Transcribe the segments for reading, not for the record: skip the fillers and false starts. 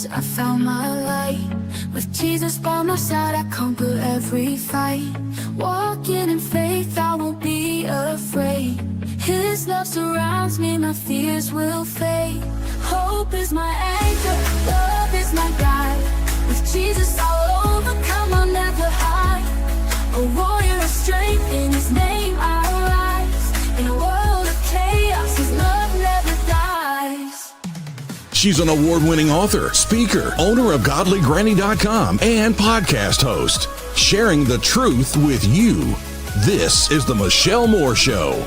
darkness, I found my light. With Jesus by my side, I conquer every fight. Walking in faith, I won't be afraid. His love surrounds me, my fears will fade. Hope is my anchor, love is my guide. With Jesus I'll overcome, I'll never hide. A warrior of strength, in His name I rise. In a world of chaos, His love never dies. She's an award-winning author, speaker, owner of GodlyGranny.com, and podcast host, sharing the truth with you. This is The Michelle Moore Show.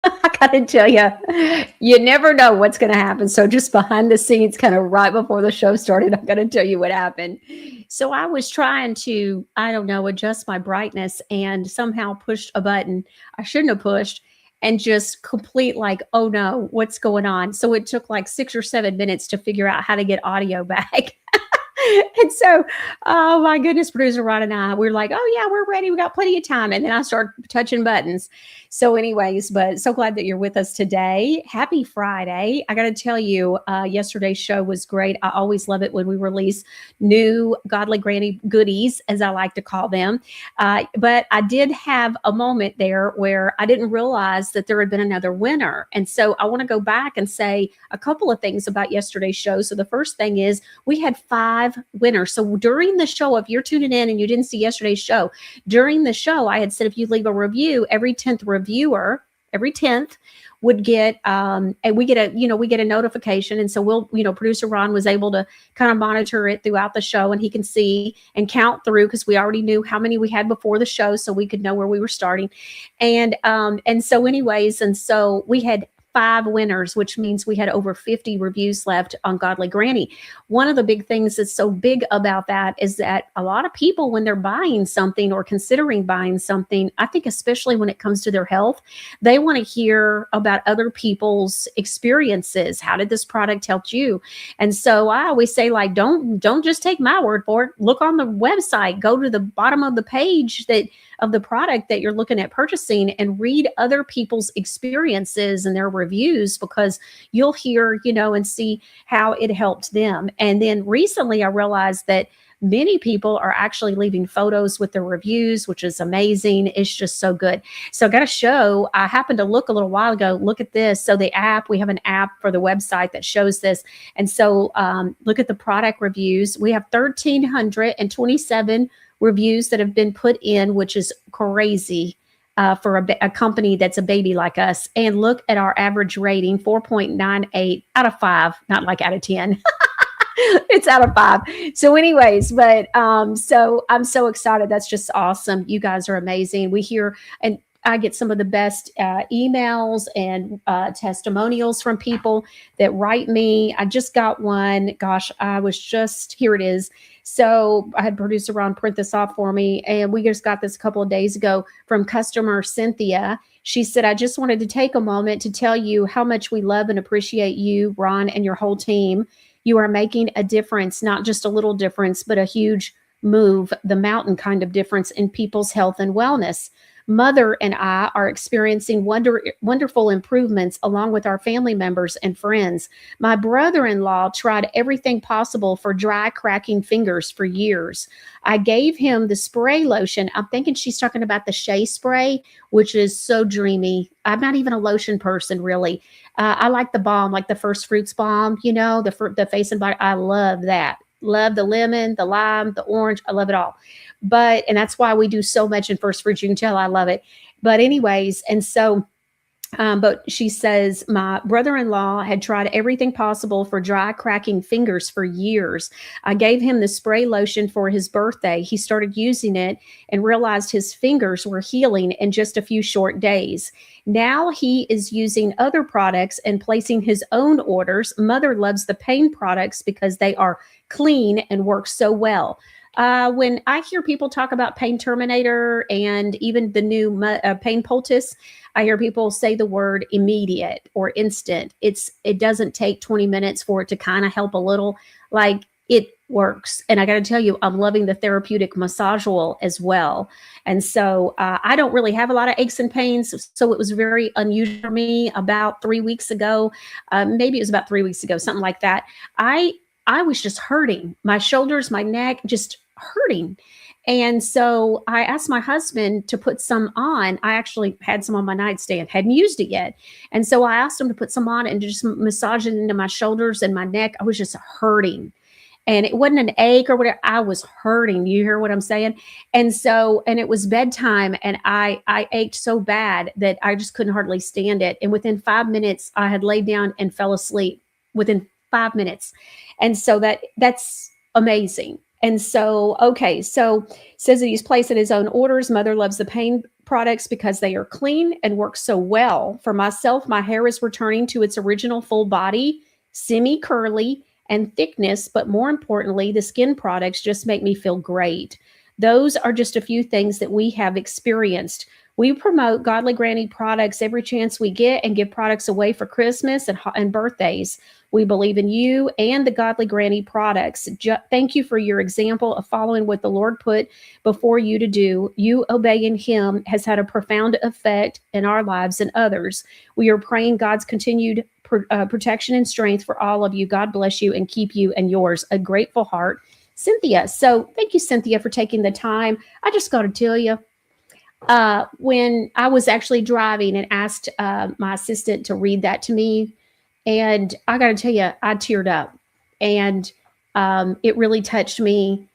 I gotta tell you, you never know what's going to happen. So just behind the scenes, kind of right before the show started, I'm going to tell you what happened. So I was trying to, adjust my brightness and somehow pushed a button I shouldn't have pushed and just complete like, oh no, what's going on? So it took like 6 or 7 minutes to figure out how to get audio back. And so, oh my goodness, producer Ron and I, we're like, oh yeah, we're ready. We got plenty of time. And then I start touching buttons. So anyways, but so glad that you're with us today. Happy Friday. I got to tell you, yesterday's show was great. I always love it when we release new Godly Granny goodies, as I like to call them. But I did have a moment there where I didn't realize that there had been another winner. And so I want to go back and say a couple of things about yesterday's show. So the first thing is we had 5 winners. So during the show, if you're tuning in and you didn't see yesterday's show, during the show, I had said, if you leave a review, every 10th reviewer, every 10th would get, and we get a notification. And so we'll, producer Ron was able to kind of monitor it throughout the show, and he can see and count through, because we already knew how many we had before the show, so we could know where we were starting. And so we had 5 winners, which means we had over 50 reviews left on Godly Granny. One of the big things that's so big about that is that a lot of people, when they're buying something or considering buying something, I think especially when it comes to their health, they want to hear about other people's experiences. How did this product help you? And so I always say, like, don't just take my word for it. Look on the website, go to the bottom of the page of the product that you're looking at purchasing, and read other people's experiences and their reviews, because you'll hear, and see how it helped them. And then recently I realized that many people are actually leaving photos with their reviews, which is amazing. It's just so good. So I got a show. I happened to look a little while ago. Look at this. So the app, we have an app for the website that shows this. And so look at the product reviews. We have 1,327 reviews that have been put in, which is crazy for a company that's a baby like us. And look at our average rating, 4.98 out of 5, not like out of 10. It's out of 5. So anyways, but so I'm so excited. That's just awesome. You guys are amazing. We hear, and I get some of the best emails and testimonials from people that write me. I just got one. Gosh, here it is. So I had producer Ron print this off for me, and we just got this a couple of days ago from customer Cynthia. She said, I just wanted to take a moment to tell you how much we love and appreciate you, Ron, and your whole team. You are making a difference, not just a little difference, but a huge move, the mountain kind of difference in people's health and wellness. Mother and I are experiencing wonderful improvements along with our family members and friends. My brother-in-law tried everything possible for dry, cracking fingers for years. I gave him the spray lotion. I'm thinking she's talking about the Shea spray, which is so dreamy. I'm not even a lotion person, really. I like the balm, like the First Fruits balm, the face and body. I love that. Love the lemon, the lime, the orange. I love it all. And that's why we do so much in First Fruits. You can tell I love it. But anyways, and so, but she says, my brother-in-law had tried everything possible for dry, cracking fingers for years. I gave him the spray lotion for his birthday. He started using it and realized his fingers were healing in just a few short days. Now he is using other products and placing his own orders. Mother loves the pain products because they are clean and work so well. When I hear people talk about Pain Terminator and even the new Pain Poultice, I hear people say the word immediate or instant. It doesn't take 20 minutes for it to kind of help a little. Like works. And I got to tell you, I'm loving the therapeutic massage oil as well. And so I don't really have a lot of aches and pains. So it was very unusual for me about 3 weeks ago. Maybe it was about 3 weeks ago, something like that. I was just hurting. My shoulders, my neck, just hurting. And so I asked my husband to put some on. I actually had some on my nightstand, hadn't used it yet. And so I asked him to put some on and just massage it into my shoulders and my neck. I was just hurting. And it wasn't an ache or whatever. I was hurting. You hear what I'm saying? And so, and it was bedtime, and I ached so bad that I just couldn't hardly stand it. And within 5 minutes, I had laid down and fell asleep within 5 minutes. And so that's amazing. And so, okay, so says that he's placing his own orders. Mother loves the pain products because they are clean and work so well. For myself, my hair is returning to its original full body, semi-curly, and thickness, but more importantly, the skin products just make me feel great. Those are just a few things that we have experienced. We promote Godly Granny products every chance we get and give products away for Christmas and birthdays. We believe in you and the Godly Granny products. Thank you for your example of following what the Lord put before you to do. You obeying Him has had a profound effect in our lives and others. We are praying God's continued protection and strength for all of you. God bless you and keep you and yours. A grateful heart, Cynthia. So thank you, Cynthia, for taking the time. I just got to tell you, when I was actually driving and asked my assistant to read that to me, and I got to tell you, I teared up, and it really touched me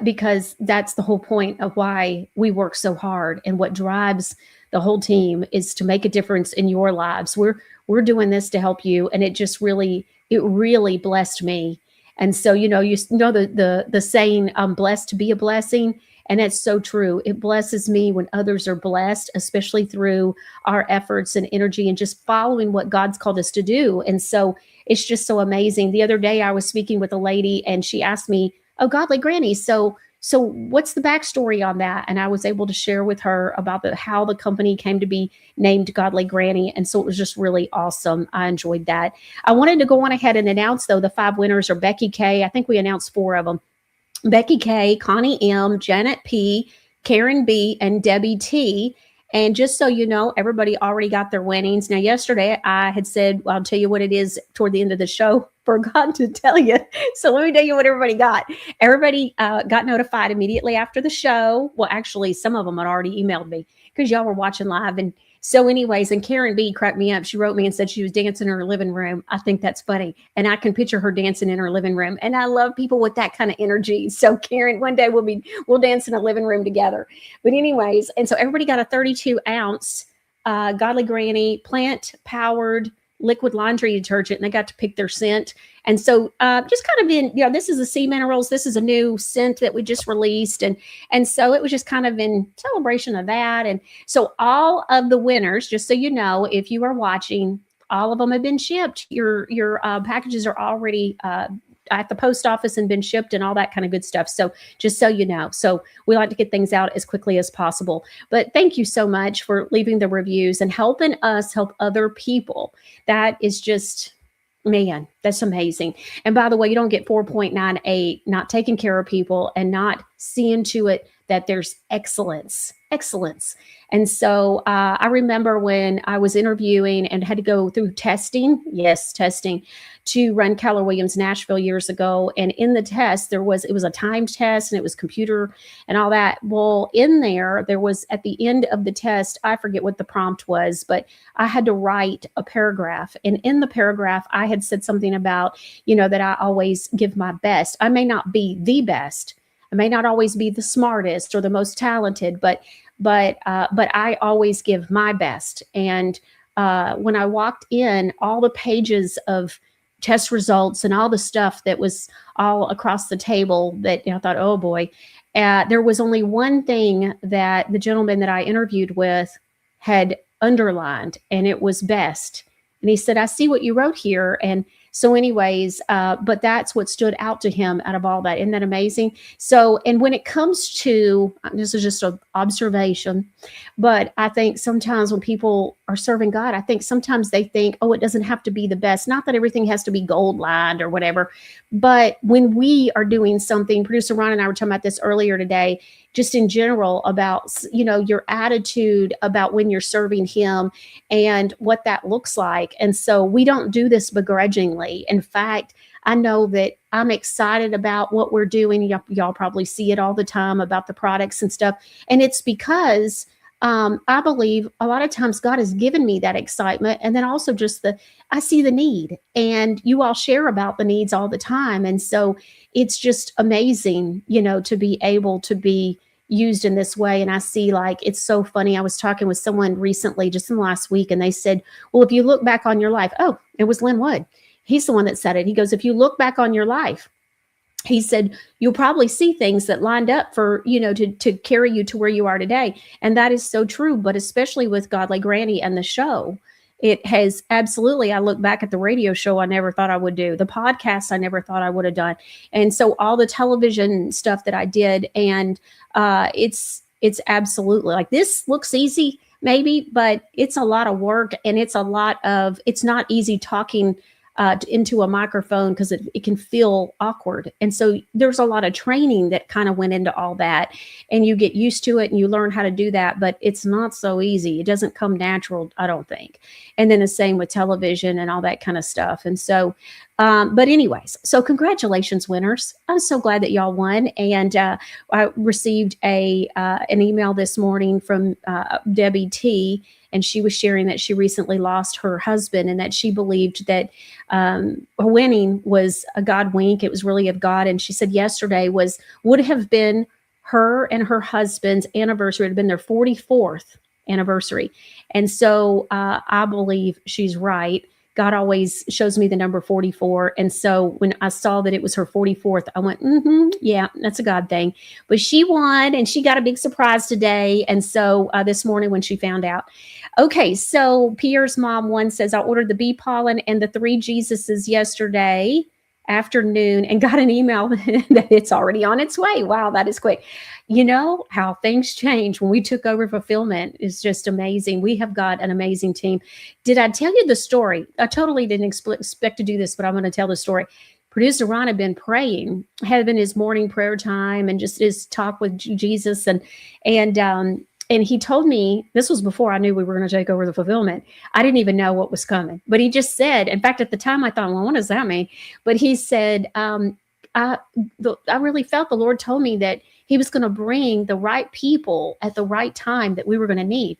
because that's the whole point of why we work so hard, and what drives the whole team is to make a difference in your lives. We're doing this to help you, and it really blessed me. And so, you know the saying, I'm blessed to be a blessing. And it's so true. It blesses me when others are blessed, especially through our efforts and energy and just following what God's called us to do. And so it's just so amazing. The other day I was speaking with a lady, and she asked me, "Oh, Godly Granny, so what's the backstory on that?" And I was able to share with her about how the company came to be named Godly Granny. And so it was just really awesome. I enjoyed that. I wanted to go on ahead and announce, though, the 5 winners are Becky K. I think we announced 4 of them. Becky K, Connie M, Janet P, Karen B, and Debbie T. And just so you know, everybody already got their winnings. Now, yesterday I had said, well, I'll tell you what it is toward the end of the show. Forgot to tell you. So let me tell you what everybody got. Everybody got notified immediately after the show. Well, actually, some of them had already emailed me because y'all were watching live. And so anyways, and Karen B cracked me up. She wrote me and said she was dancing in her living room. I think that's funny. And I can picture her dancing in her living room. And I love people with that kind of energy. So Karen, one day we'll dance in a living room together. But anyways, and so everybody got a 32-ounce Godly Granny plant-powered liquid laundry detergent, and they got to pick their scent. And so just kind of in, this is the Sea Minerals. This is a new scent that we just released. And so it was just kind of in celebration of that. And so all of the winners, just so you know, if you are watching, all of them have been shipped. Your packages are already at the post office and been shipped and all that kind of good stuff. So just so you know, so we like to get things out as quickly as possible. But thank you so much for leaving the reviews and helping us help other people. That is just, man, that's amazing. And by the way, you don't get 4.98, not taking care of people and not seeing to it that there's excellence. And so I remember when I was interviewing and had to go through testing, to run Keller Williams Nashville years ago. And in the test, it was a timed test, and it was computer and all that. Well, in there was, at the end of the test, I forget what the prompt was, but I had to write a paragraph. And in the paragraph, I had said something about, that I always give my best. I may not be the best. I may not always be the smartest or the most talented, but I always give my best. And when I walked in, all the pages of test results and all the stuff that was all across the table, that I thought, oh boy, there was only one thing that the gentleman that I interviewed with had underlined, and it was best. And he said, I see what you wrote here. And so anyways, but that's what stood out to him out of all that. Isn't that amazing? So, and when it comes to, this is just an observation, but I think sometimes when people are serving God, I think sometimes they think, oh, it doesn't have to be the best. Not that everything has to be gold lined or whatever, but when we are doing something, producer Ron and I were talking about this earlier today, just in general about, your attitude about when you're serving him and what that looks like. And so we don't do this begrudgingly. In fact, I know that I'm excited about what we're doing. Y'all probably see it all the time about the products and stuff. And it's because I believe a lot of times God has given me that excitement. And then also just I see the need, and you all share about the needs all the time. And so it's just amazing, to be able to be used in this way. And I see, like, it's so funny. I was talking with someone recently, just in the last week, and they said, well, if you look back on your life, oh, it was Lynn Wood. He's the one that said it. He goes, if you look back on your life, he said, you'll probably see things that lined up for, to carry you to where you are today. And that is so true. But especially with Godly Granny and the show, it has absolutely, I look back at the radio show I never thought I would do, the podcast I never thought I would have done. And so all the television stuff that I did, and it's absolutely, like, this looks easy maybe, but it's a lot of work, and it's not easy talking into a microphone, because it can feel awkward. And so there's a lot of training that kind of went into all that, and you get used to it and you learn how to do that, but it's not so easy. It doesn't come natural, I don't think. And then the same with television and all that kind of stuff. And so, but anyways, so congratulations, winners. I'm so glad that y'all won. And I received an email this morning from Debbie T, and she was sharing that she recently lost her husband, and that she believed that winning was a God wink. It was really of God. And she said yesterday would have been her and her husband's anniversary. It had been their 44th anniversary. And so I believe she's right. God always shows me the number 44. And so when I saw that it was her 44th, I went, yeah, that's a God thing. But she won, and she got a big surprise today. And so this morning when she found out. Okay, so Pierre's mom one says, I ordered the bee pollen and the 3 Jesuses yesterday afternoon and got an email that it's already on its way. Wow, that is quick. You know how things change when we took over fulfillment is just amazing. We have got an amazing team. Did I tell you the story? I totally didn't expect to do this, but I'm going to tell the story. Producer Ron had been praying, had been his morning prayer time and just his talk with Jesus. And he told me, this was before I knew we were going to take over the fulfillment. I didn't even know what was coming. But he just said, in fact, at the time I thought, well, what does that mean? But he said, I really felt the Lord told me that he was going to bring the right people at the right time that we were going to need.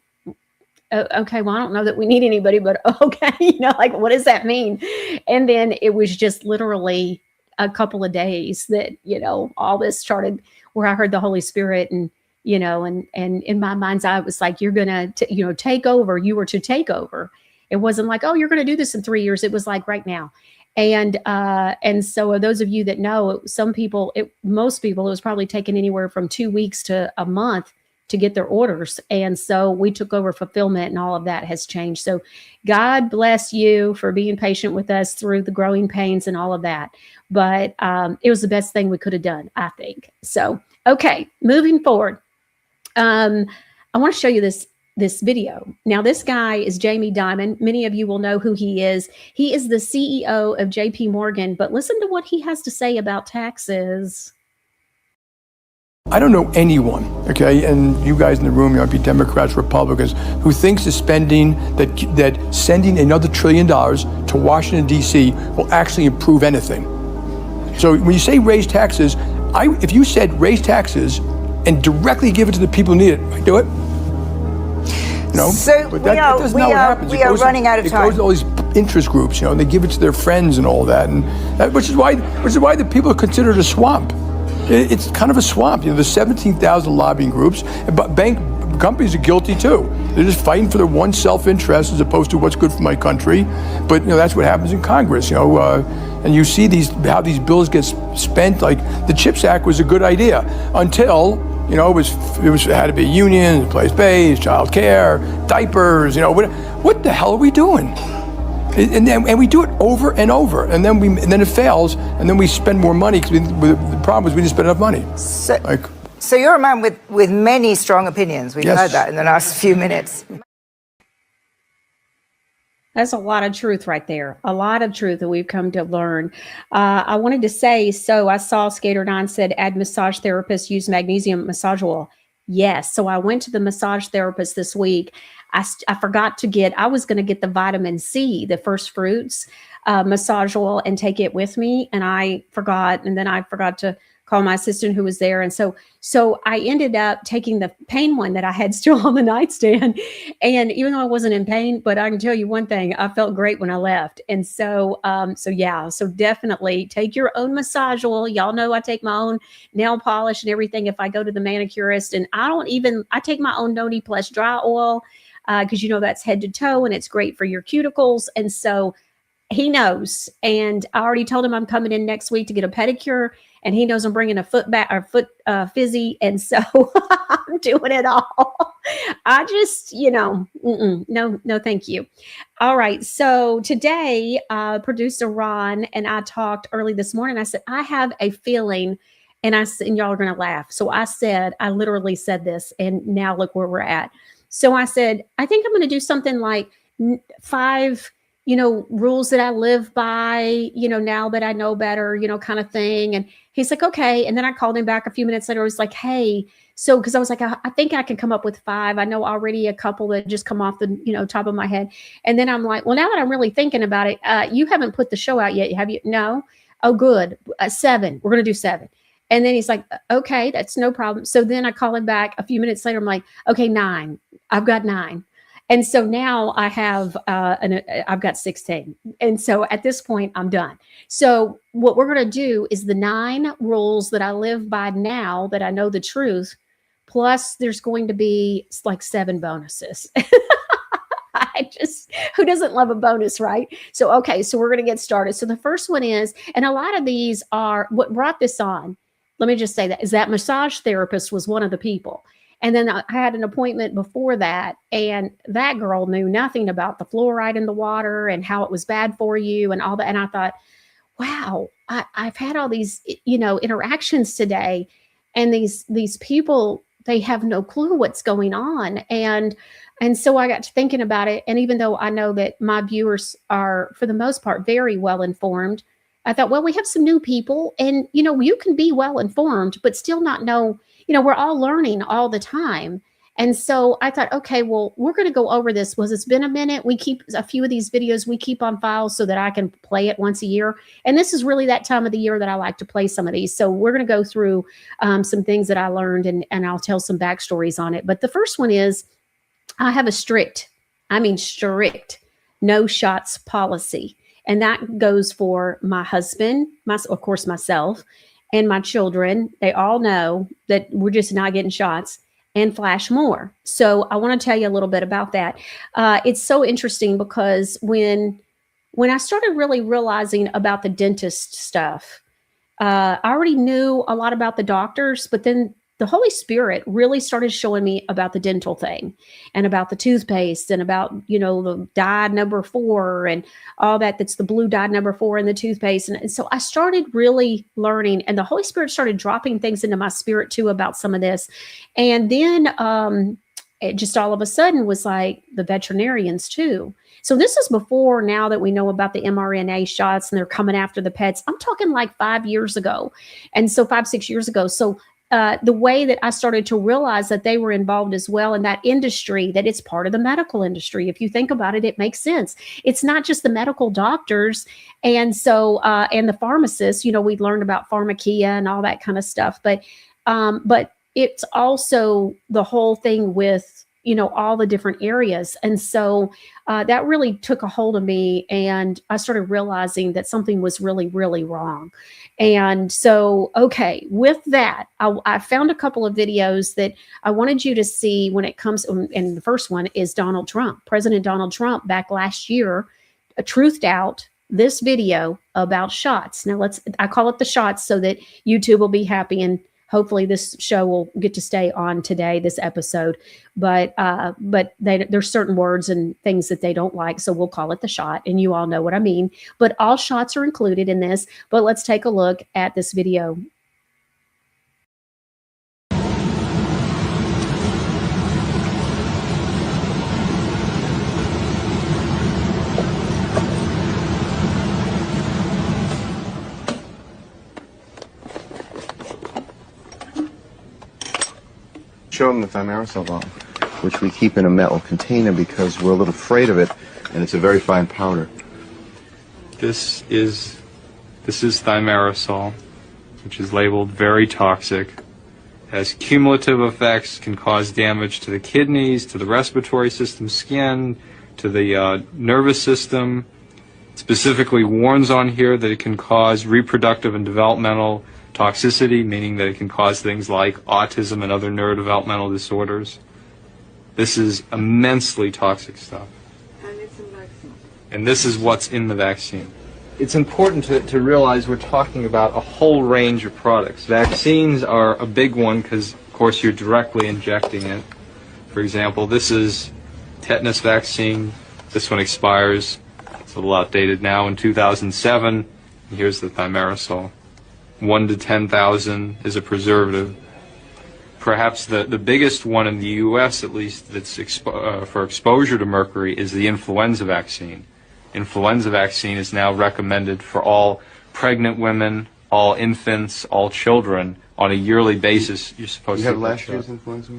Okay, well, I don't know that we need anybody, but okay, like, what does that mean? And then it was just literally a couple of days that, all this started, where I heard the Holy Spirit and in my mind's eye, it was like, you're going to, take over. You were to take over. It wasn't like, oh, you're going to do this in 3 years. It was like right now. And so those of you that know, most people, it was probably taken anywhere from 2 weeks to a month to get their orders. And so we took over fulfillment, and all of that has changed. So God bless you for being patient with us through the growing pains and all of that. But it was the best thing we could have done, I think. So, okay, moving forward. I want to show you this video. Now, this guy is Jamie Dimon. Many of you will know who he is. He is the CEO of JP Morgan, but listen to what he has to say about taxes. I don't know anyone, okay, and you guys in the room, be Democrats, Republicans, who thinks the spending that sending another $1 trillion to Washington, D.C. will actually improve anything. So when you say raise taxes, if you said raise taxes and directly give it to the people who need it, I do it. No, so but that's not what happens. We are running out of time. It goes to all these interest groups, and they give it to their friends and all that, which is why the people are considered a swamp. It's kind of a swamp. There's 17,000 lobbying groups, but companies are guilty too. They're just fighting for their one self-interest as opposed to what's good for my country. But that's what happens in Congress. And you see how these bills get spent. Like the CHIPS Act was a good idea until it had to be union, place-based, child care, diapers. What the hell are we doing? And we do it over and over, and then it fails, and then we spend more money because the problem is we didn't spend enough money. So you're a man with many strong opinions. We've heard that in the last few minutes. That's a lot of truth right there. A lot of truth that we've come to learn. I wanted to say, so I saw Skater 9 said, add massage therapist, use magnesium massage oil. Yes. So I went to the massage therapist this week. I forgot to get, I was going to get the vitamin C, the first fruits massage oil and take it with me. And I forgot. And then I forgot to call my assistant who was there. And so I ended up taking the pain one that I had still on the nightstand. And even though I wasn't in pain, but I can tell you one thing, I felt great when I left. And so definitely take your own massage oil. Y'all know I take my own nail polish and everything if I go to the manicurist. And I take my own Noni Plus dry oil because that's head to toe and it's great for your cuticles. And so he knows. And I already told him I'm coming in next week to get a pedicure. And he knows I'm bringing a foot fizzy. And so I'm doing it all. I just, no, thank you. All right. So today, producer Ron and I talked early this morning. I said, I have a feeling, and y'all are going to laugh. So I literally said this, and now look where we're at. So I said, I think I'm going to do something like 5 rules that I live by, now that I know better, kind of thing. And he's like, okay. And then I called him back a few minutes later. I was like, hey, so, cause I was like, I think I can come up with 5. I know already a couple that just come off the, top of my head. And then I'm like, well, now that I'm really thinking about it, you haven't put the show out yet. Have you? No. Oh, good. 7. We're going to do 7. And then he's like, okay, that's no problem. So then I call him back a few minutes later. I'm like, okay, 9. I've got 9. And so now I have, I've got 16. And so at this point, I'm done. So what we're going to do is the 9 rules that I live by now that I know the truth, plus there's going to be like 7 bonuses. Who doesn't love a bonus, right? So, okay, so we're going to get started. So the first one is, and a lot of these are, what brought this on, let me just say that, is that massage therapist was one of the people. And then I had an appointment before that, and that girl knew nothing about the fluoride in the water and how it was bad for you and all that. And I thought, wow, I've had all these, interactions today, and these people, they have no clue what's going on. And so I got to thinking about it. And even though I know that my viewers are, for the most part, very well informed, I thought, well, we have some new people, and, you can be well informed, but still not know. We're all learning all the time. And so I thought, okay, well, we're going to go over this. It's been a minute. We keep a few of these videos we keep on file so that I can play it once a year. And this is really that time of the year that I like to play some of these. So we're going to go through some things that I learned, and I'll tell some backstories on it. But the first one is, I have a strict no shots policy. And that goes for my husband, of course, myself, and my children. They all know that we're just not getting shots, and Flash more. So I want to tell you a little bit about that. It's so interesting because when I started really realizing about the dentist stuff, I already knew a lot about the doctors, but then the Holy Spirit really started showing me about the dental thing and about the toothpaste and about, the dye number 4 and all that. That's the blue dye number 4 in the toothpaste. And so I started really learning, and the Holy Spirit started dropping things into my spirit too about some of this. And then it just all of a sudden was like the veterinarians too. So this is before now that we know about the mRNA shots and they're coming after the pets. I'm talking like 5 years ago. And so 5-6 years ago. So the way that I started to realize that they were involved as well in that industry, that it's part of the medical industry. If you think about it, it makes sense. It's not just the medical doctors. And so, and the pharmacists, we learned about pharmakia and all that kind of stuff, but it's also the whole thing with, all the different areas. And so that really took a hold of me, and I started realizing that something was really, really wrong. And so, okay, with that, I found a couple of videos that I wanted you to see when it comes, and the first one is Donald Trump. President Donald Trump back last year truthed out this video about shots. Now I call it the shots so that YouTube will be happy, and hopefully this show will get to stay on today, this episode. But there's certain words and things that they don't like, so we'll call it the shot, and you all know what I mean. But all shots are included in this. But let's take a look at this video. show them the thimerosal bottle, which we keep in a metal container because we're a little afraid of it, and it's a very fine powder. This is thimerosal, which is labeled very toxic, has cumulative effects, can cause damage to the kidneys, to the respiratory system, skin, to the nervous system. Specifically warns on here that it can cause reproductive and developmental toxicity, meaning that it can cause things like autism and other neurodevelopmental disorders. This is immensely toxic stuff. And it's in vaccine. And this is what's in the vaccine. It's important to realize we're talking about a whole range of products. Vaccines are a big one because, of course, you're directly injecting it. For example, this is tetanus vaccine. This one expires, it's a little outdated now, in 2007. Here's the thimerosal. 1 to 10,000 is a preservative. Perhaps the biggest one in the U.S., at least, that's for exposure to mercury is the influenza vaccine. Influenza vaccine is now recommended for all pregnant women, all infants, all children on a yearly basis. You're supposed You to have last year's influenza?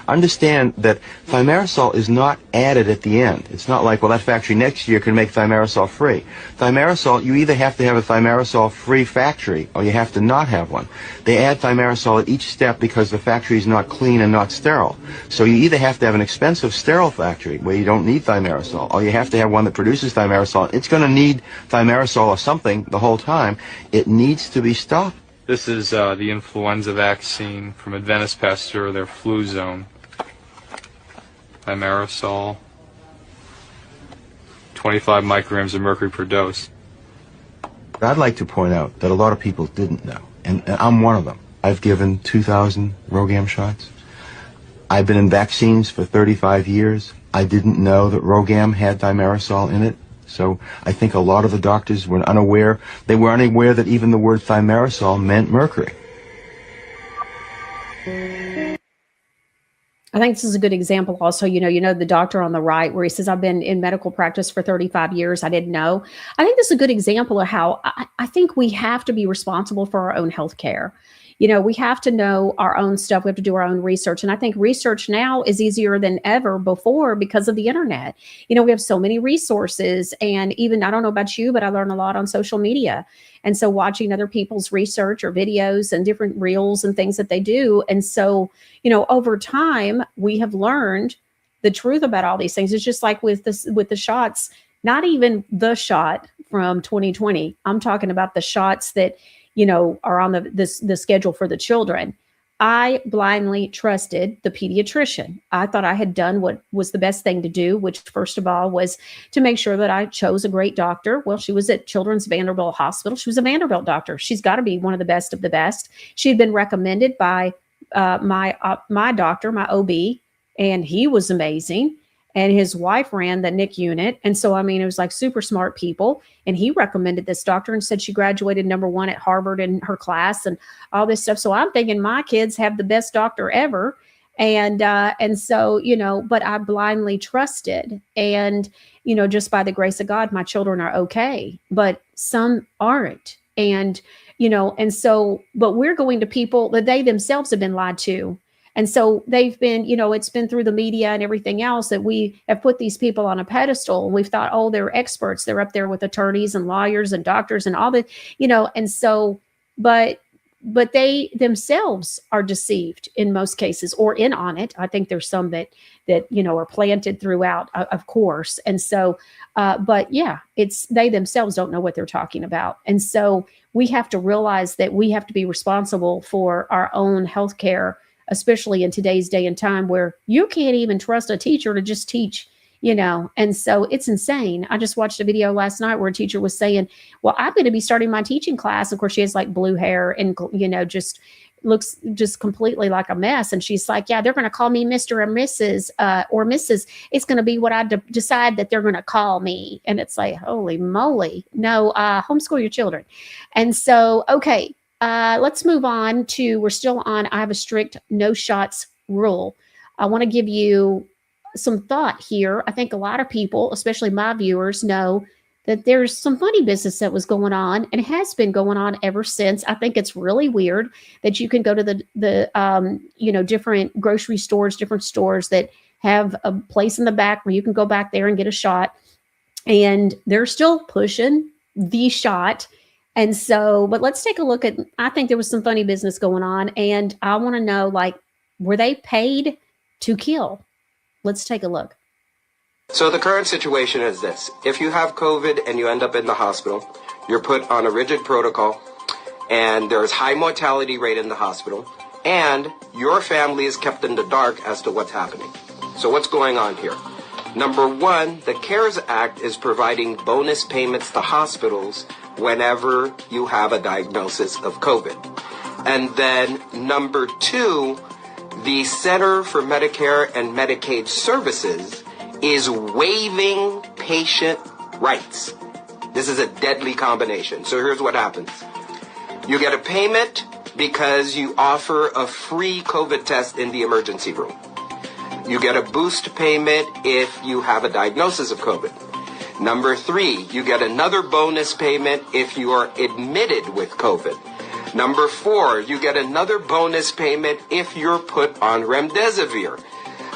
Understand that thimerosal is not added at the end. It's not like, well, that factory next year can make thimerosal free. Thimerosal, you either have to have a thimerosal free factory or you have to not have one. They add thimerosal at each step because the factory is not clean and not sterile. So you either have to have an expensive sterile factory where you don't need thimerosal, or you have to have one that produces thimerosal. It's going to need thimerosal or something the whole time. It needs to be stopped. This is the influenza vaccine from Adventist Pasteur, their flu zone. Thimerosal, 25 micrograms of mercury per dose. I'd like to point out that a lot of people didn't know, and I'm one of them. I've given 2,000 Rogam shots. I've been in vaccines for 35 years. I didn't know that Rogam had thimerosal in it. So I think a lot of the doctors were unaware. They were unaware that even the word thimerosal meant mercury. I think this is a good example also, you know, the doctor on the right where he says, I've been in medical practice for 35 years. I didn't know. I think this is a good example of how I think we have to be responsible for our own health care. You know, we have to know our own stuff. We have to do our own research. And I think research now is easier than ever before because of the internet. You know, we have so many resources. And even, I don't know about you, but I learn a lot on social media. And so watching other people's research or videos and different reels and things that they do. And so, you know, over time, we have learned the truth about all these things. It's just like with the shots, not even the shot from 2020. I'm talking about the shots that, you know, are on the schedule for the children. I blindly trusted the pediatrician. I thought I had done what was the best thing to do, which first of all was to make sure that I chose a great doctor. Well, she was at Children's Vanderbilt Hospital. She was a Vanderbilt doctor. She's got to be one of the best of the best. She had been recommended by my doctor, my OB, and he was amazing. And his wife ran the NIC unit. And so, I mean, it was like super smart people. And he recommended this doctor and said she graduated #1 at Harvard in her class and all this stuff. So I'm thinking my kids have the best doctor ever. And so, you know, but I blindly trusted. And, you know, just by the grace of God, my children are okay, but some aren't. And, you know, and so, but we're going to people that they themselves have been lied to. And so they've been, you know, it's been through the media and everything else that we have put these people on a pedestal. And we've thought, oh, they're experts. They're up there with attorneys and lawyers and doctors and all that, you know, and so, but they themselves are deceived in most cases or in on it. I think there's some that, you know, are planted throughout, of course. And so, but yeah, it's, they themselves don't know what they're talking about. And so we have to realize that we have to be responsible for our own healthcare, especially in today's day and time where you can't even trust a teacher to just teach, you know, and so it's insane. I just watched a video last night where a teacher was saying, well, I'm going to be starting my teaching class. Of course, she has like blue hair and, you know, just looks just completely like a mess. And she's like, yeah, they're going to call me Mr. or Mrs. Or Mrs. It's going to be what I decide that they're going to call me. And it's like, holy moly. No, homeschool your children. And so, okay. Let's move on to, we're still on, I have a strict no shots rule. I want to give you some thought here. I think a lot of people, especially my viewers, know that there's some funny business that was going on and has been going on ever since. I think it's really weird that you can go to the different grocery stores, different stores that have a place in the back where you can go back there and get a shot, and they're still pushing the shot. And so, but let's take a look at, I think there was some funny business going on, and I want to know, like, were they paid to kill? Let's take a look. So the current situation is this. If you have COVID and you end up in the hospital, you're put on a rigid protocol, and there's high mortality rate in the hospital, and your family is kept in the dark as to what's happening. So what's going on here? Number one, the CARES Act is providing bonus payments to hospitals whenever you have a diagnosis of COVID. And then number two, the Center for Medicare and Medicaid Services is waiving patient rights. This is a deadly combination. So here's what happens. You get a payment because you offer a free COVID test in the emergency room. You get a boost payment if you have a diagnosis of COVID. Number three, you get another bonus payment if you are admitted with COVID. Number four, you get another bonus payment if you're put on remdesivir.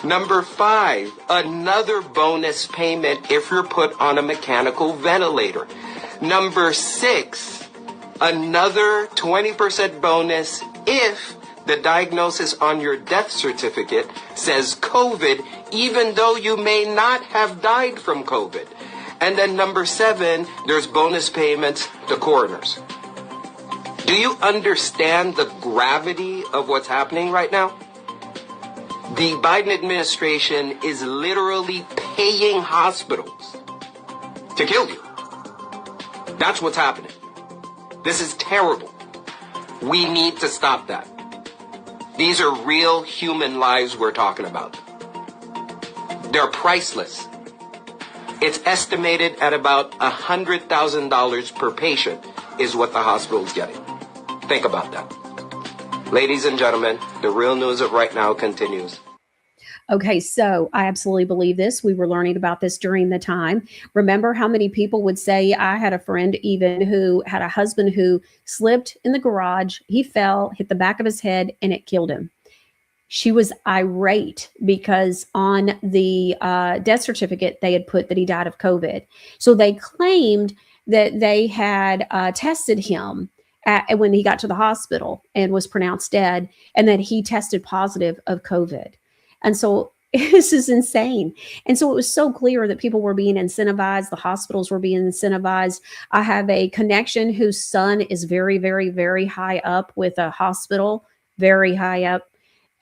Number five, another bonus payment if you're put on a mechanical ventilator. Number six, another 20% bonus if the diagnosis on your death certificate says COVID, even though you may not have died from COVID. And then number seven, there's bonus payments to coroners. Do you understand the gravity of what's happening right now? The Biden administration is literally paying hospitals to kill you. That's what's happening. This is terrible. We need to stop that. These are real human lives we're talking about. They're priceless. It's estimated at about $100,000 per patient is what the hospital is getting. Think about that. Ladies and gentlemen, the real news of right now continues. Okay, so I absolutely believe this. We were learning about this during the time. Remember how many people would say, I had a friend even who had a husband who slipped in the garage. He fell, hit the back of his head, and it killed him. She was irate because on the death certificate, they had put that he died of COVID. So they claimed that they had tested him when he got to the hospital and was pronounced dead, and that he tested positive of COVID. And so this is insane. And so it was so clear that people were being incentivized. The hospitals were being incentivized. I have a connection whose son is very, very, very high up with a hospital, very high up,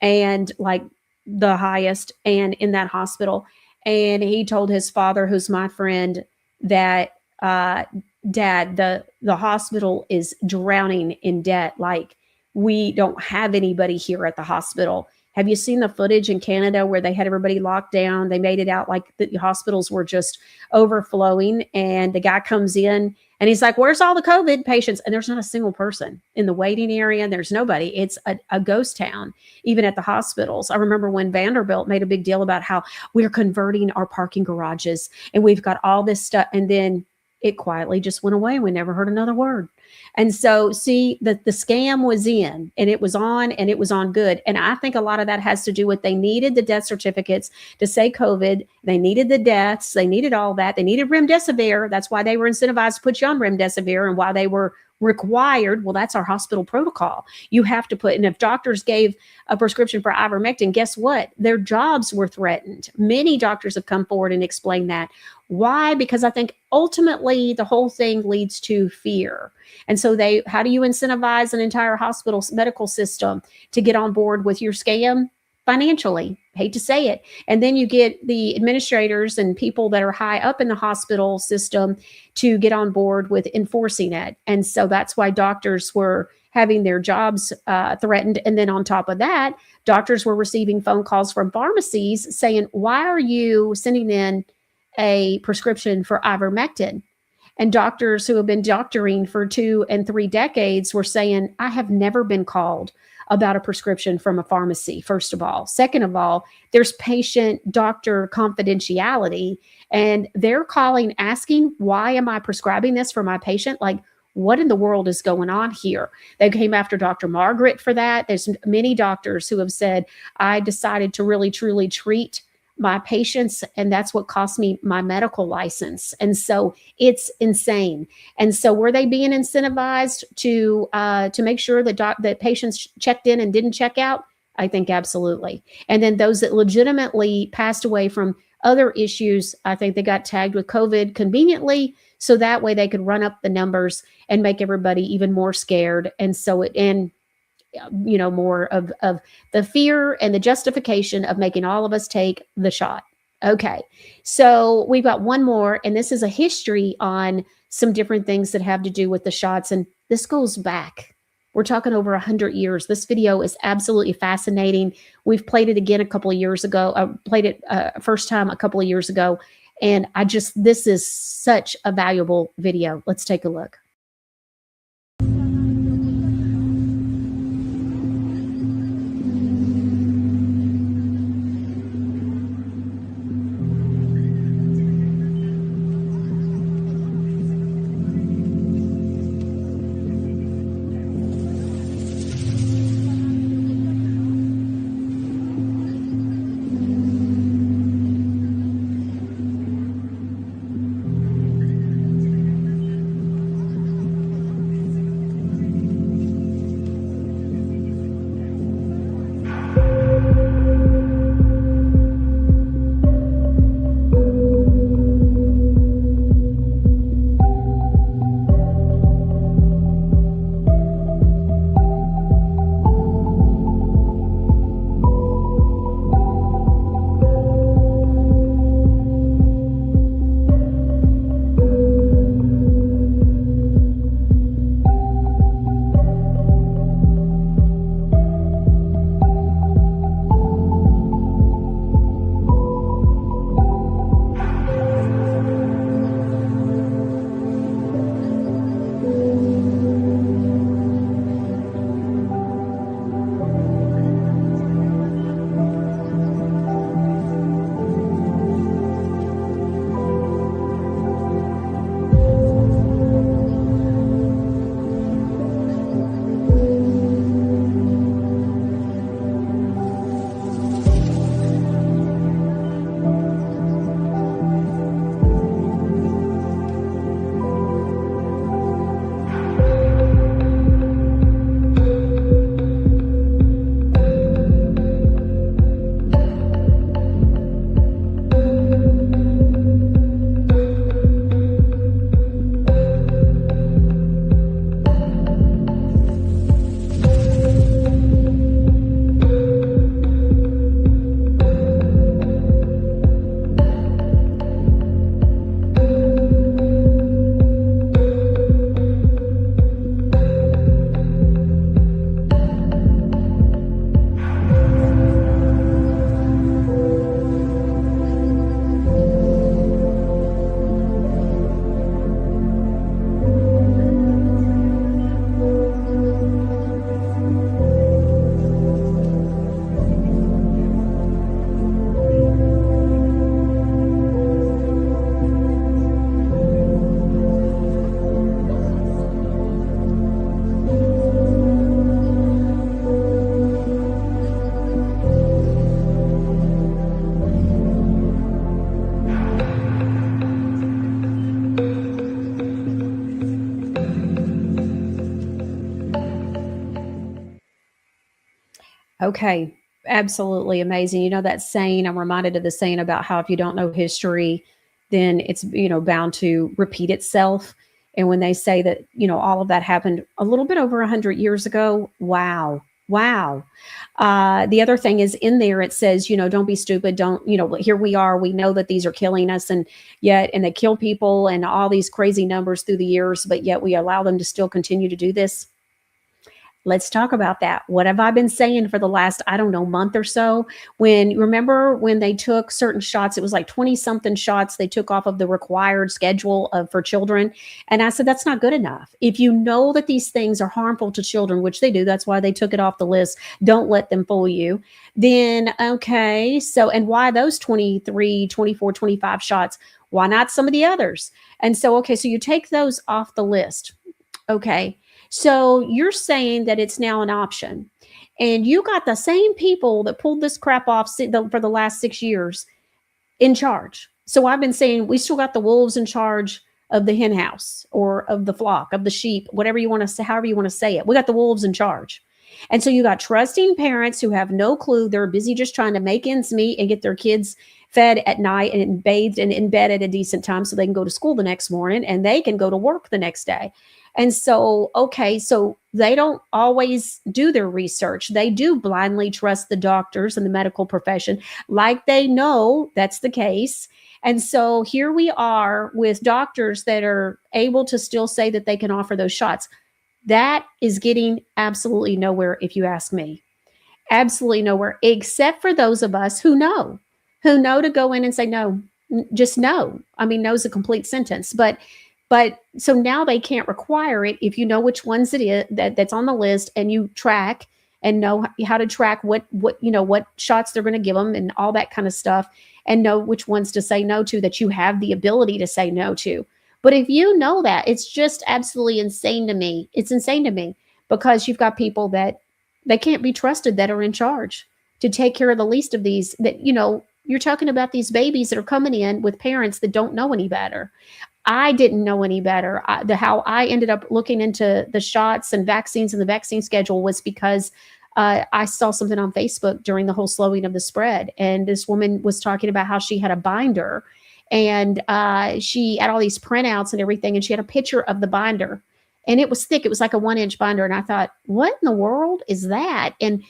and like the highest, and in that hospital. And he told his father, who's my friend, that Dad, the hospital is drowning in debt. Like, we don't have anybody here at the hospital. Have you seen the footage in Canada where they had everybody locked down? They made it out like the hospitals were just overflowing, and the guy comes in and he's like, where's all the COVID patients? And there's not a single person in the waiting area. There's nobody. It's a ghost town, even at the hospitals. I remember when Vanderbilt made a big deal about how we're converting our parking garages and we've got all this stuff. And then it quietly just went away. We never heard another word. And so, see, the scam was in, and it was on, and it was on good. And I think a lot of that has to do with they needed the death certificates to say COVID. They needed the deaths. They needed all that. They needed remdesivir. That's why they were incentivized to put you on remdesivir, and why they were required. Well, that's our hospital protocol. You have to put, and if doctors gave a prescription for ivermectin, guess what? Their jobs were threatened. Many doctors have come forward and explained that. Why? Because I think ultimately the whole thing leads to fear. And so how do you incentivize an entire hospital medical system to get on board with your scam? Financially, hate to say it. And then you get the administrators and people that are high up in the hospital system to get on board with enforcing it. And so that's why doctors were having their jobs threatened. And then on top of that, doctors were receiving phone calls from pharmacies saying, why are you sending in a prescription for ivermectin? And doctors who have been doctoring for 2 and 3 decades were saying, I have never been called about a prescription from a pharmacy, first of all. Second of all, there's patient-doctor confidentiality, and they're calling, asking, why am I prescribing this for my patient? Like, what in the world is going on here? They came after Dr. Margaret for that. There's many doctors who have said, I decided to really, truly treat my patients, and that's what cost me my medical license. And so it's insane. And so were they being incentivized to make sure that patients checked in and didn't check out? I think absolutely. And then those that legitimately passed away from other issues, I think they got tagged with COVID conveniently, so that way they could run up the numbers and make everybody even more scared. And so more of the fear and the justification of making all of us take the shot. Okay, so we've got one more, and this is a history on some different things that have to do with the shots. And this goes back. We're talking over 100 years. This video is absolutely fascinating. We've played it again a couple of years ago. Played it first time a couple of years ago. And this is such a valuable video. Let's take a look. Okay, absolutely amazing. You know that saying, I'm reminded of the saying about how if you don't know history, then it's, bound to repeat itself. And when they say that, all of that happened a little bit over 100 years ago, wow. Wow. The other thing is in there, it says, don't be stupid. Don't, here we are. We know that these are killing us and they kill people and all these crazy numbers through the years, but yet we allow them to still continue to do this. Let's talk about that. What have I been saying for the last, I don't know, month or so? Remember when they took certain shots, it was like 20 something shots they took off of the required schedule for children. And I said, that's not good enough. If you know that these things are harmful to children, which they do, that's why they took it off the list. Don't let them fool you. Then, okay. So, and why those 23, 24, 25 shots? Why not some of the others? And so, okay, so you take those off the list. Okay. So you're saying that it's now an option. And you got the same people that pulled this crap off for the last 6 years in charge. So I've been saying we still got the wolves in charge of the hen house or of the flock, of the sheep, whatever you want to say, however you want to say it. We got the wolves in charge. And so you got trusting parents who have no clue. They're busy just trying to make ends meet and get their kids fed at night and bathed and in bed at a decent time so they can go to school the next morning and they can go to work the next day. And so, okay, so they don't always do their research. They do blindly trust the doctors and the medical profession like they know that's the case. And so here we are with doctors that are able to still say that they can offer those shots. That is getting absolutely nowhere, if you ask me. Absolutely nowhere, except for those of us who know to go in and say no, just no. I mean, no is a complete sentence, but so now they can't require it if you know which ones it is that's on the list and you track and know how to track what shots they're going to give them and all that kind of stuff and know which ones to say no to, that you have the ability to say no to. But if you know that, it's just absolutely insane to me. It's insane to me because you've got people that they can't be trusted that are in charge to take care of the least of these, that, you're talking about these babies that are coming in with parents that don't know any better. I didn't know any better. How I ended up looking into the shots and vaccines and the vaccine schedule was because I saw something on Facebook during the whole slowing of the spread. And this woman was talking about how she had a binder and she had all these printouts and everything. And she had a picture of the binder and it was thick. It was like a 1-inch binder. And I thought, what in the world is that? And,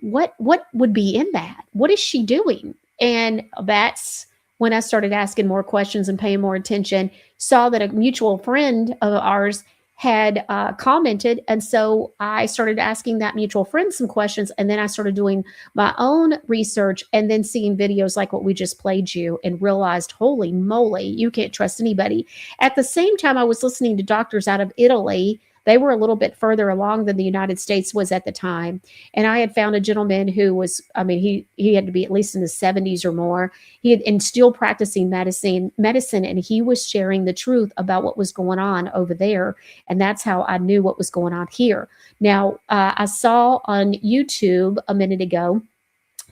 what would be in that? What is she doing? And that's when I started asking more questions and paying more attention, saw that a mutual friend of ours had commented. And so I started asking that mutual friend some questions. And then I started doing my own research and then seeing videos like what we just played you and realized, holy moly, you can't trust anybody. At the same time, I was listening to doctors out of Italy. They were a little bit further along than the United States was at the time. And I had found a gentleman who was, he had to be at least in his 70s or more. He had, and still practicing medicine, and he was sharing the truth about what was going on over there. And that's how I knew what was going on here. Now, I saw on YouTube a minute ago,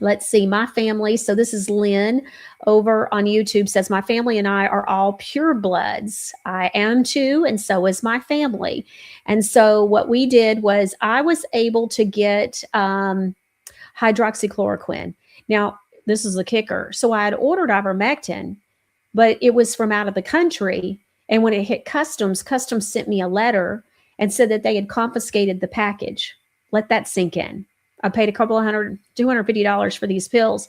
let's see, my family. So this is Lynn over on YouTube, says, my family and I are all purebloods. I am too, and so is my family. And so what we did was I was able to get hydroxychloroquine. Now, this is the kicker. So I had ordered ivermectin, but it was from out of the country. And when it hit customs sent me a letter and said that they had confiscated the package. Let that sink in. I paid a couple of $250 for these pills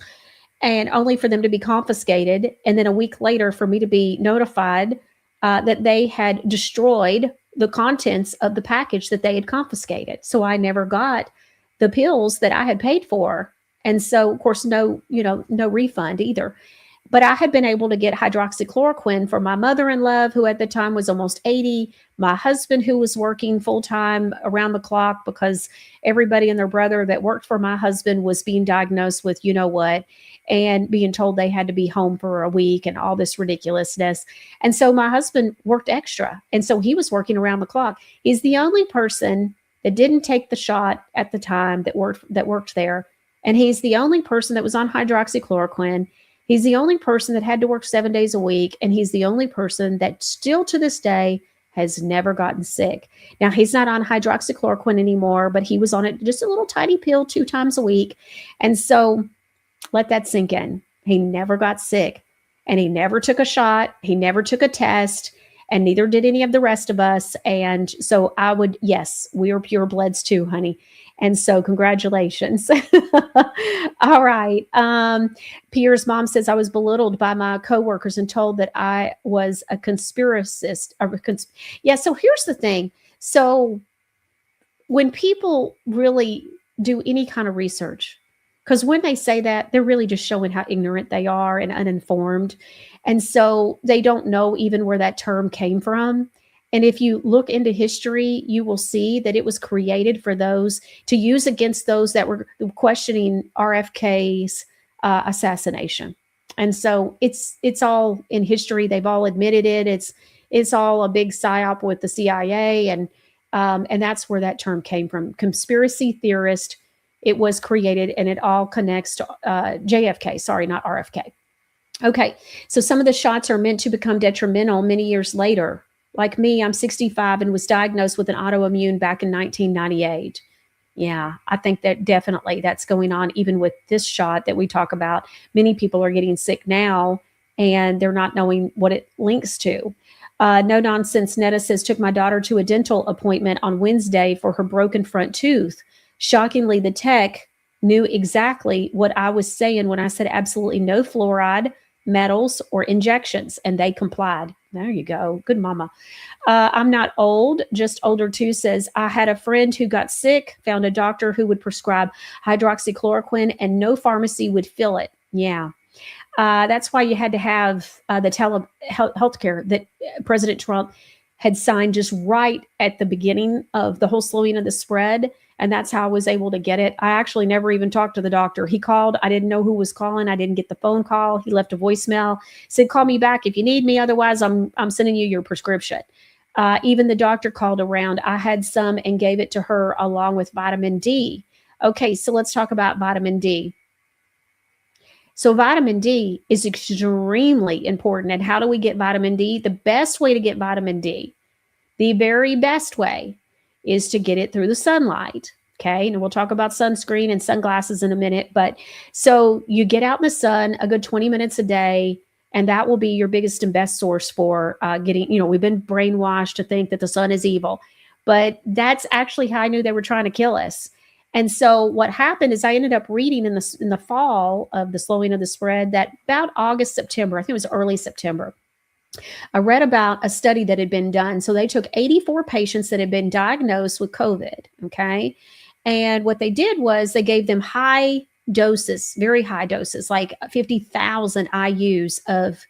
and only for them to be confiscated. And then a week later for me to be notified that they had destroyed the contents of the package that they had confiscated. So I never got the pills that I had paid for. And so, of course, no refund either. But I had been able to get hydroxychloroquine for my mother-in-law, who at the time was almost 80, my husband, who was working full-time around the clock because everybody and their brother that worked for my husband was being diagnosed with you-know-what and being told they had to be home for a week and all this ridiculousness. And so my husband worked extra. And so he was working around the clock. He's the only person that didn't take the shot at the time that worked there. And he's the only person that was on hydroxychloroquine. He's the only person that had to work 7 days a week. And he's the only person that still to this day has never gotten sick. Now, he's not on hydroxychloroquine anymore, but he was on it, just a little tiny pill 2 times a week. And so let that sink in. He never got sick and he never took a shot. He never took a test and neither did any of the rest of us. And so yes, we are purebloods too, honey. And so congratulations. All right. Pierre's mom says, I was belittled by my coworkers and told that I was a conspiracist. Yeah. So here's the thing. So when people really do any kind of research, because when they say that, they're really just showing how ignorant they are and uninformed. And so they don't know even where that term came from. And if you look into history, you will see that it was created for those to use against those that were questioning RFK's assassination. And so it's all in history. They've all admitted it. It's all a big psyop with the CIA, and that's where that term came from. Conspiracy theorist. It was created, and it all connects to JFK. Sorry, not RFK. Okay, so some of the shots are meant to become detrimental many years later. Like me, I'm 65 and was diagnosed with an autoimmune back in 1998. Yeah, I think that definitely that's going on even with this shot that we talk about. Many people are getting sick now and they're not knowing what it links to. No Nonsense Netta says, took my daughter to a dental appointment on Wednesday for her broken front tooth. Shockingly, the tech knew exactly what I was saying when I said absolutely no fluoride, metals, or injections, and they complied. There you go. Good mama. I'm not old, just older too, says, I had a friend who got sick, found a doctor who would prescribe hydroxychloroquine, and no pharmacy would fill it. Yeah. That's why you had to have the healthcare that President Trump had signed just right at the beginning of the whole slowing of the spread. And that's how I was able to get it. I actually never even talked to the doctor. He called. I didn't know who was calling. I didn't get the phone call. He left a voicemail, said, call me back if you need me. Otherwise, I'm sending you your prescription. Even the doctor called around. I had some and gave it to her along with vitamin D. Okay, so let's talk about vitamin D. So vitamin D is extremely important. And how do we get vitamin D? The best way to get vitamin D, the very best way, is to get it through the sunlight. Okay. And we'll talk about sunscreen and sunglasses in a minute. But so you get out in the sun a good 20 minutes a day, and that will be your biggest and best source for getting, we've been brainwashed to think that the sun is evil, but that's actually how I knew they were trying to kill us. And so what happened is I ended up reading in the fall of the slowing of the spread that about August, September, I think it was early September, I read about a study that had been done. So they took 84 patients that had been diagnosed with COVID. Okay. And what they did was they gave them high doses, very high doses, like 50,000 IUs of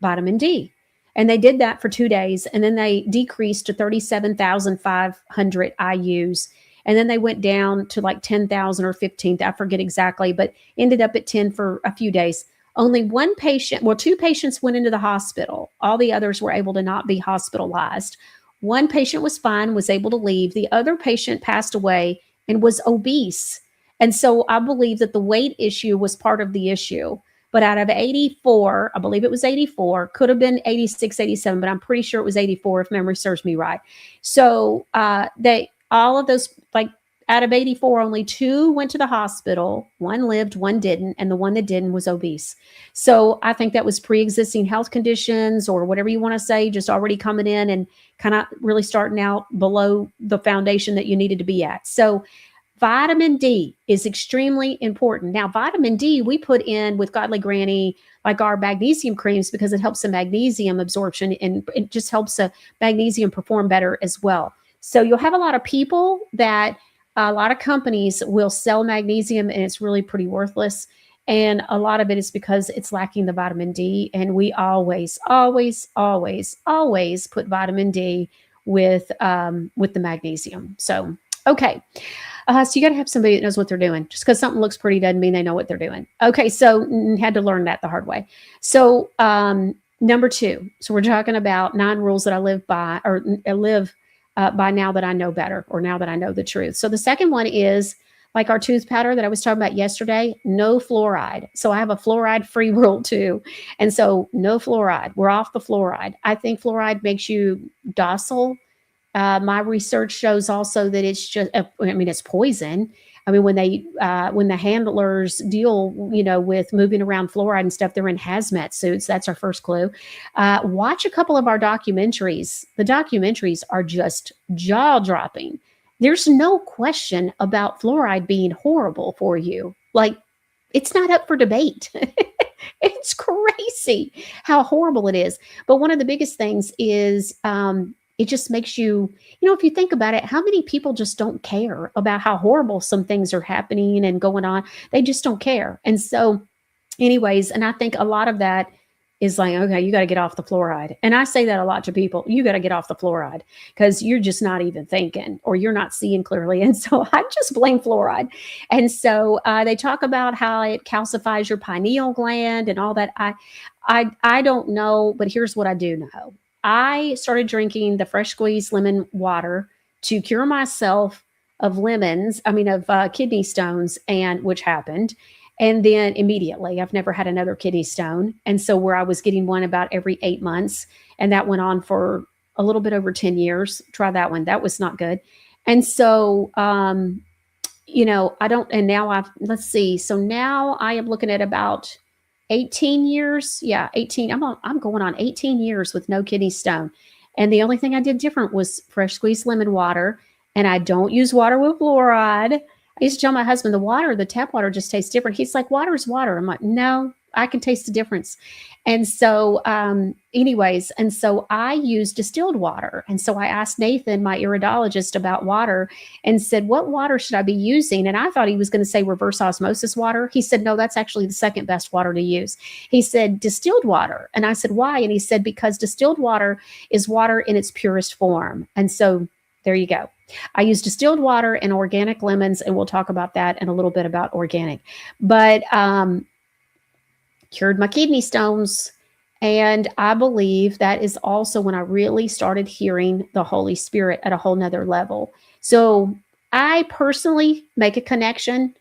vitamin D. And they did that for 2 days. And then they decreased to 37,500 IUs. And then they went down to like 10,000 or 15, I forget exactly, but ended up at 10 for a few days. Only one patient, well, 2 patients went into the hospital. All the others were able to not be hospitalized. One patient was fine, was able to leave. The other patient passed away and was obese. And so I believe that the weight issue was part of the issue. But out of 84, I believe it was 84, could have been 86, 87, but I'm pretty sure it was 84 if memory serves me right. So all of those, like, out of 84, only 2 went to the hospital. 1 lived, 1 didn't. And the one that didn't was obese. So I think that was pre-existing health conditions or whatever you want to say, just already coming in and kind of really starting out below the foundation that you needed to be at. So vitamin D is extremely important. Now, vitamin D, we put in with Godly Granny, like our magnesium creams, because it helps the magnesium absorption and it just helps the magnesium perform better as well. So you'll have a lot of people that a lot of companies will sell magnesium and it's really pretty worthless. And a lot of it is because it's lacking the vitamin D. And we always, always, always, always put vitamin D with the magnesium. So, okay. So you got to have somebody that knows what they're doing. Just because something looks pretty doesn't mean they know what they're doing. Okay. So had to learn that the hard way. So number 2. So we're talking about 9 rules that I live by or live by now that I know better or now that I know the truth. So the second one is like our tooth powder that I was talking about yesterday, no fluoride. So I have a fluoride-free rule too. And so no fluoride. We're off the fluoride. I think fluoride makes you docile. My research shows also that it's just, it's poison. I mean, when the handlers deal, with moving around fluoride and stuff, they're in hazmat suits. That's our first clue. Watch a couple of our documentaries. The documentaries are just jaw-dropping. There's no question about fluoride being horrible for you. Like, it's not up for debate. It's crazy how horrible it is. But one of the biggest things is it just makes you, if you think about it, how many people just don't care about how horrible some things are happening and going on? They just don't care. And so, anyways, and I think a lot of that is like, okay, you got to get off the fluoride. And I say that a lot to people. You got to get off the fluoride because you're just not even thinking or you're not seeing clearly. And so I just blame fluoride. And so they talk about how it calcifies your pineal gland and all that. I don't know, but here's what I do know. I started drinking the fresh squeezed lemon water to cure myself of kidney stones, and which happened. And then immediately, I've never had another kidney stone. And so where I was getting one about every 8 months, and that went on for a little bit over 10 years. Try that one. That was not good. And so, and now let's see. So now I am looking at about 18 years. Yeah, 18. I'm going on 18 years with no kidney stone. And the only thing I did different was fresh squeezed lemon water. And I don't use water with fluoride. I used to tell my husband the tap water just tastes different. He's like, water is water. I'm like, no, I can taste the difference. And so anyways, and so I use distilled water. And so I asked Nathan, my iridologist, about water and said, what water should I be using? And I thought he was going to say reverse osmosis water. He said, no, that's actually the second best water to use. He said, distilled water. And I said, why? And he said, because distilled water is water in its purest form. And so there you go. I use distilled water and organic lemons, and we'll talk about that and a little bit about organic. But cured my kidney stones, and I believe that is also when I really started hearing the Holy Spirit at a whole nother level. So I personally make a connection.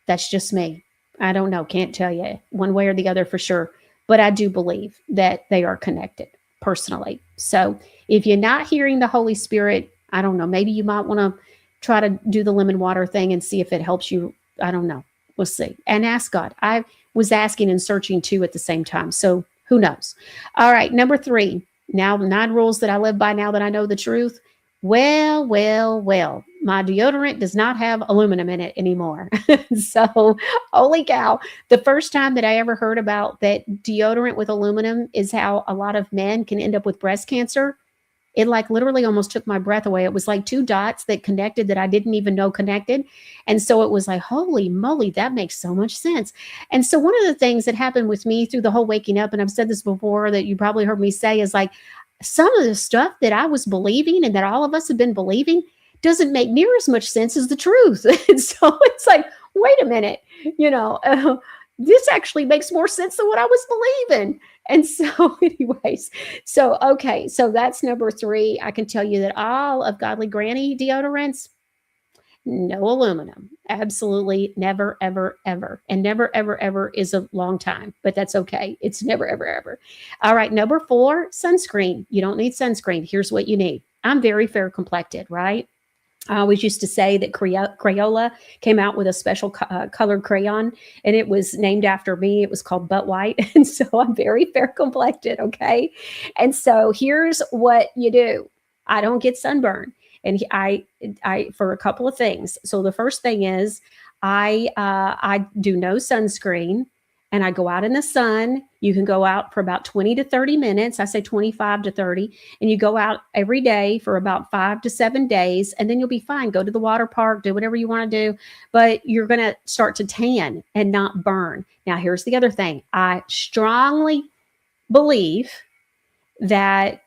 That's just me. I don't know, can't tell you one way or the other for sure, but I do believe that they are connected personally. So if you're not hearing the Holy Spirit, I don't know, maybe you might want to try to do the lemon water thing and see if it helps you. I don't know. We'll see. And ask God. I was asking and searching too at the same time. So who knows? All right. Number 3. Now, 9 rules that I live by now that I know the truth. Well, my deodorant does not have aluminum in it anymore. So, holy cow. The first time that I ever heard about that deodorant with aluminum is how a lot of men can end up with breast cancer. It like literally almost took my breath away. It was like 2 dots that connected that I didn't even know connected. And so it was like, holy moly, that makes so much sense. And so one of the things that happened with me through the whole waking up, and I've said this before that you probably heard me say, is like some of the stuff that I was believing and that all of us have been believing doesn't make near as much sense as the truth. And so it's like, wait a minute, this actually makes more sense than what I was believing. And so anyways, okay. So that's number 3. I can tell you that all of Godly Granny deodorants, no aluminum. Absolutely never, ever, ever. And never, ever, ever is a long time, but that's okay. It's never, ever, ever. All right. Number 4, sunscreen. You don't need sunscreen. Here's what you need. I'm very fair complected, right? I always used to say that Crayola came out with a special colored crayon, and it was named after me. It was called Butt White. And so I'm very fair complected. Okay. And so here's what you do. I don't get sunburn. And I for a couple of things. So the first thing is I do no sunscreen. And I go out in the sun. You can go out for about 20 to 30 minutes. I say 25 to 30. And you go out every day for about 5 to 7 days. And then you'll be fine. Go to the water park, do whatever you want to do. But you're going to start to tan and not burn. Now, here's the other thing. I strongly believe that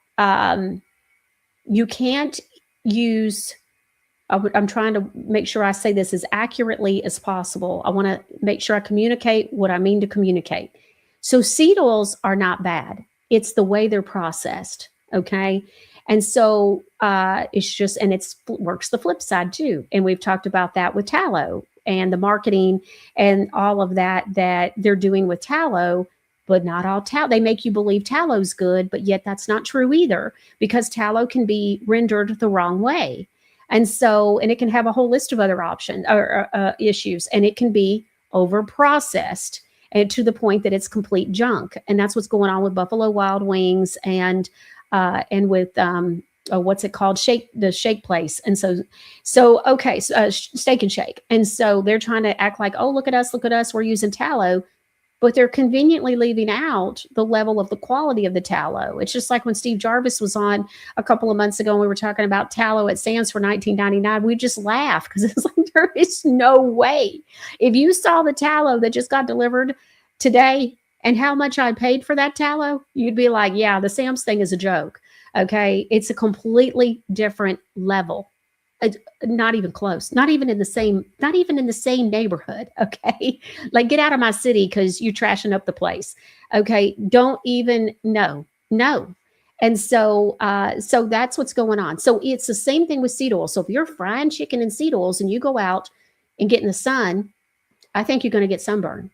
you can't use... I'm trying to make sure I say this as accurately as possible. I want to make sure I communicate what I mean to communicate. So seed oils are not bad. It's the way they're processed. Okay. And so it's just, and it works the flip side too. And we've talked about that with tallow and the marketing and all of that they're doing with tallow, but not all tallow. They make you believe tallow's good, but yet that's not true either, because tallow can be rendered the wrong way. And so, and it can have a whole list of other options or issues, and it can be over processed and to the point that it's complete junk. And that's what's going on with Buffalo Wild Wings and with what's it called? The Shake Place. And so Steak and Shake. And so they're trying to act like, oh, look at us, we're using tallow. but they're conveniently leaving out the level of the quality of the tallow. It's just like when Steve Jarvis was on a couple of months ago and we were talking about tallow at Sam's for $19.99. We just laughed because it's like, there is no way. If you saw the tallow that just got delivered today and how much I paid for that tallow, you'd be like, yeah, the Sam's thing is a joke. Okay. It's a completely different level. Not even close, not even in the same neighborhood. Okay. Like, get out of my city because you're trashing up the place. Okay. Don't even no. And so that's what's going on. So it's the same thing with seed oil. So if you're frying chicken in seed oils and you go out and get in the sun, I think you're going to get sunburn.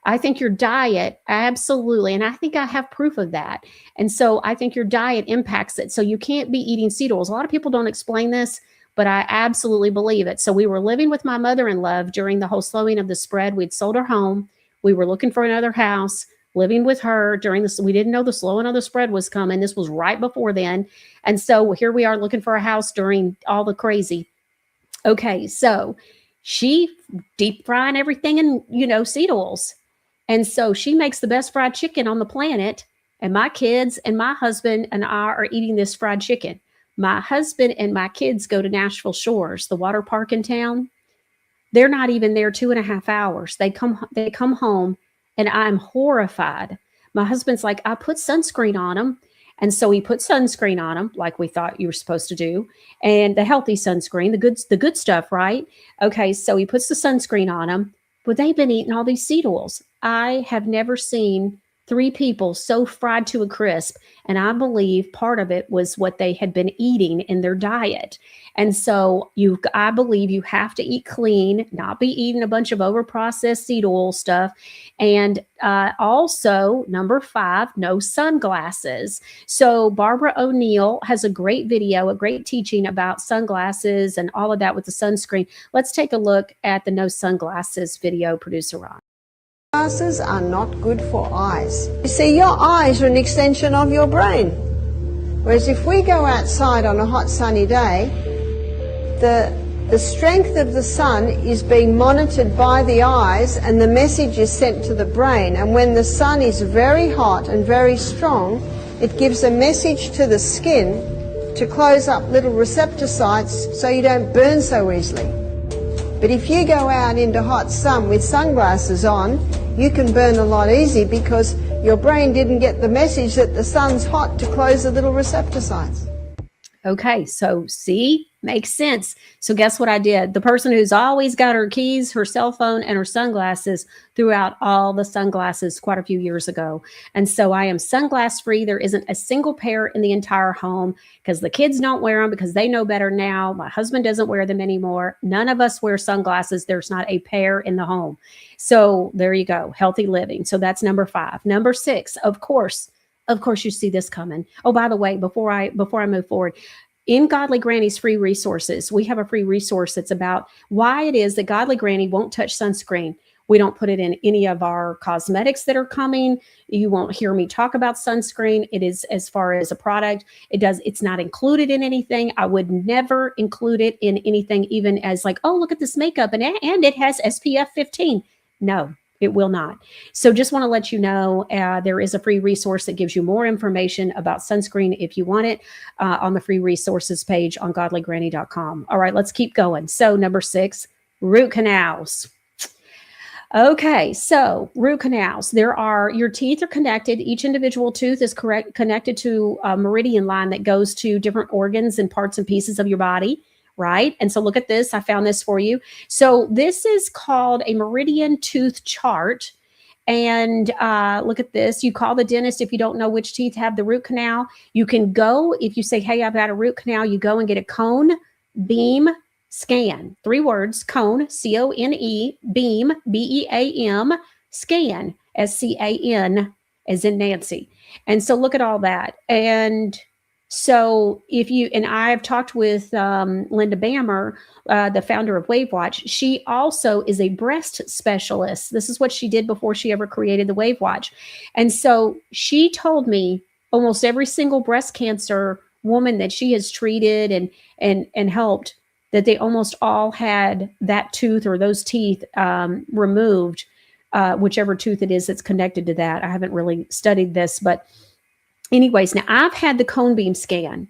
I think your diet, absolutely, and I think I have proof of that. And so I think your diet impacts it. So you can't be eating seed oils. A lot of people don't explain this, but I absolutely believe it. So we were living with my mother-in-law during the whole slowing of the spread. We'd sold our home. We were looking for another house, living with her during this. We didn't know the slowing of the spread was coming. This was right before then. And so here we are looking for a house during all the crazy. Okay, so she deep frying everything in, seed oils. And so she makes the best fried chicken on the planet. And my kids and my husband and I are eating this fried chicken. My husband and my kids go to Nashville Shores, the water park in town. They're not even there 2.5 hours. They come home and I'm horrified. My husband's like, I put sunscreen on them. And so he put sunscreen on them like we thought you were supposed to do. And the healthy sunscreen, the good stuff, right? Okay, so he puts the sunscreen on them, but they've been eating all these seed oils. I have never seen 3 people so fried to a crisp. And I believe part of it was what they had been eating in their diet. And so I believe you have to eat clean, not be eating a bunch of overprocessed seed oil stuff. And also, number 5, no sunglasses. So Barbara O'Neill has a great video, a great teaching about sunglasses and all of that with the sunscreen. Let's take a look at the no sunglasses video, producer Ron. Glasses are not good for eyes. You see, your eyes are an extension of your brain. Whereas if we go outside on a hot sunny day, the strength of the sun is being monitored by the eyes and the message is sent to the brain. And when the sun is very hot and very strong, it gives a message to the skin to close up little receptor sites so you don't burn so easily. But if you go out into hot sun with sunglasses on, you can burn a lot easier because your brain didn't get the message that the sun's hot to close the little receptor sites. Okay, so see, makes sense. So guess what I did? The person who's always got her keys, her cell phone, and her sunglasses threw out all the sunglasses quite a few years ago. And so I am sunglass free. There isn't a single pair in the entire home because the kids don't wear them because they know better now. My husband doesn't wear them anymore. None of us wear sunglasses. There's not a pair in the home. So there you go, healthy living. So that's number 5. Number 6, of course, you see this coming. Oh, by the way, before I move forward, in Godly Granny's free resources, we have a free resource that's about why it is that Godly Granny won't touch sunscreen. We don't put it in any of our cosmetics that are coming. You won't hear me talk about sunscreen. It is, as far as a product, it's not included in anything. I would never include it in anything, even as like, oh, look at this makeup and it has SPF 15. No, it will not. So just want to let you know, there is a free resource that gives you more information about sunscreen if you want it on the free resources page on godlygranny.com. All right, let's keep going. So number 6, root canals. Okay, so root canals. Your teeth are connected. Each individual tooth is connected to a meridian line that goes to different organs and parts and pieces of your body. Right? And so look at this. I found this for you. So this is called a meridian tooth chart. And look at this. You call the dentist if you don't know which teeth have the root canal. You can go, if you say, hey, I've got a root canal, you go and get a cone beam scan. 3 words, cone, C-O-N-E, beam, B-E-A-M, scan, S-C-A-N, as in Nancy. And so look at all that. And so I've talked with Linda Bammer, the founder of Wave Watch. She also is a breast specialist. This is what she did before she ever created the Wave Watch. And so she told me almost every single breast cancer woman that she has treated and helped, that they almost all had that tooth or those teeth removed whichever tooth it is that's connected to that. I haven't really studied this, but anyways, now I've had the cone beam scan,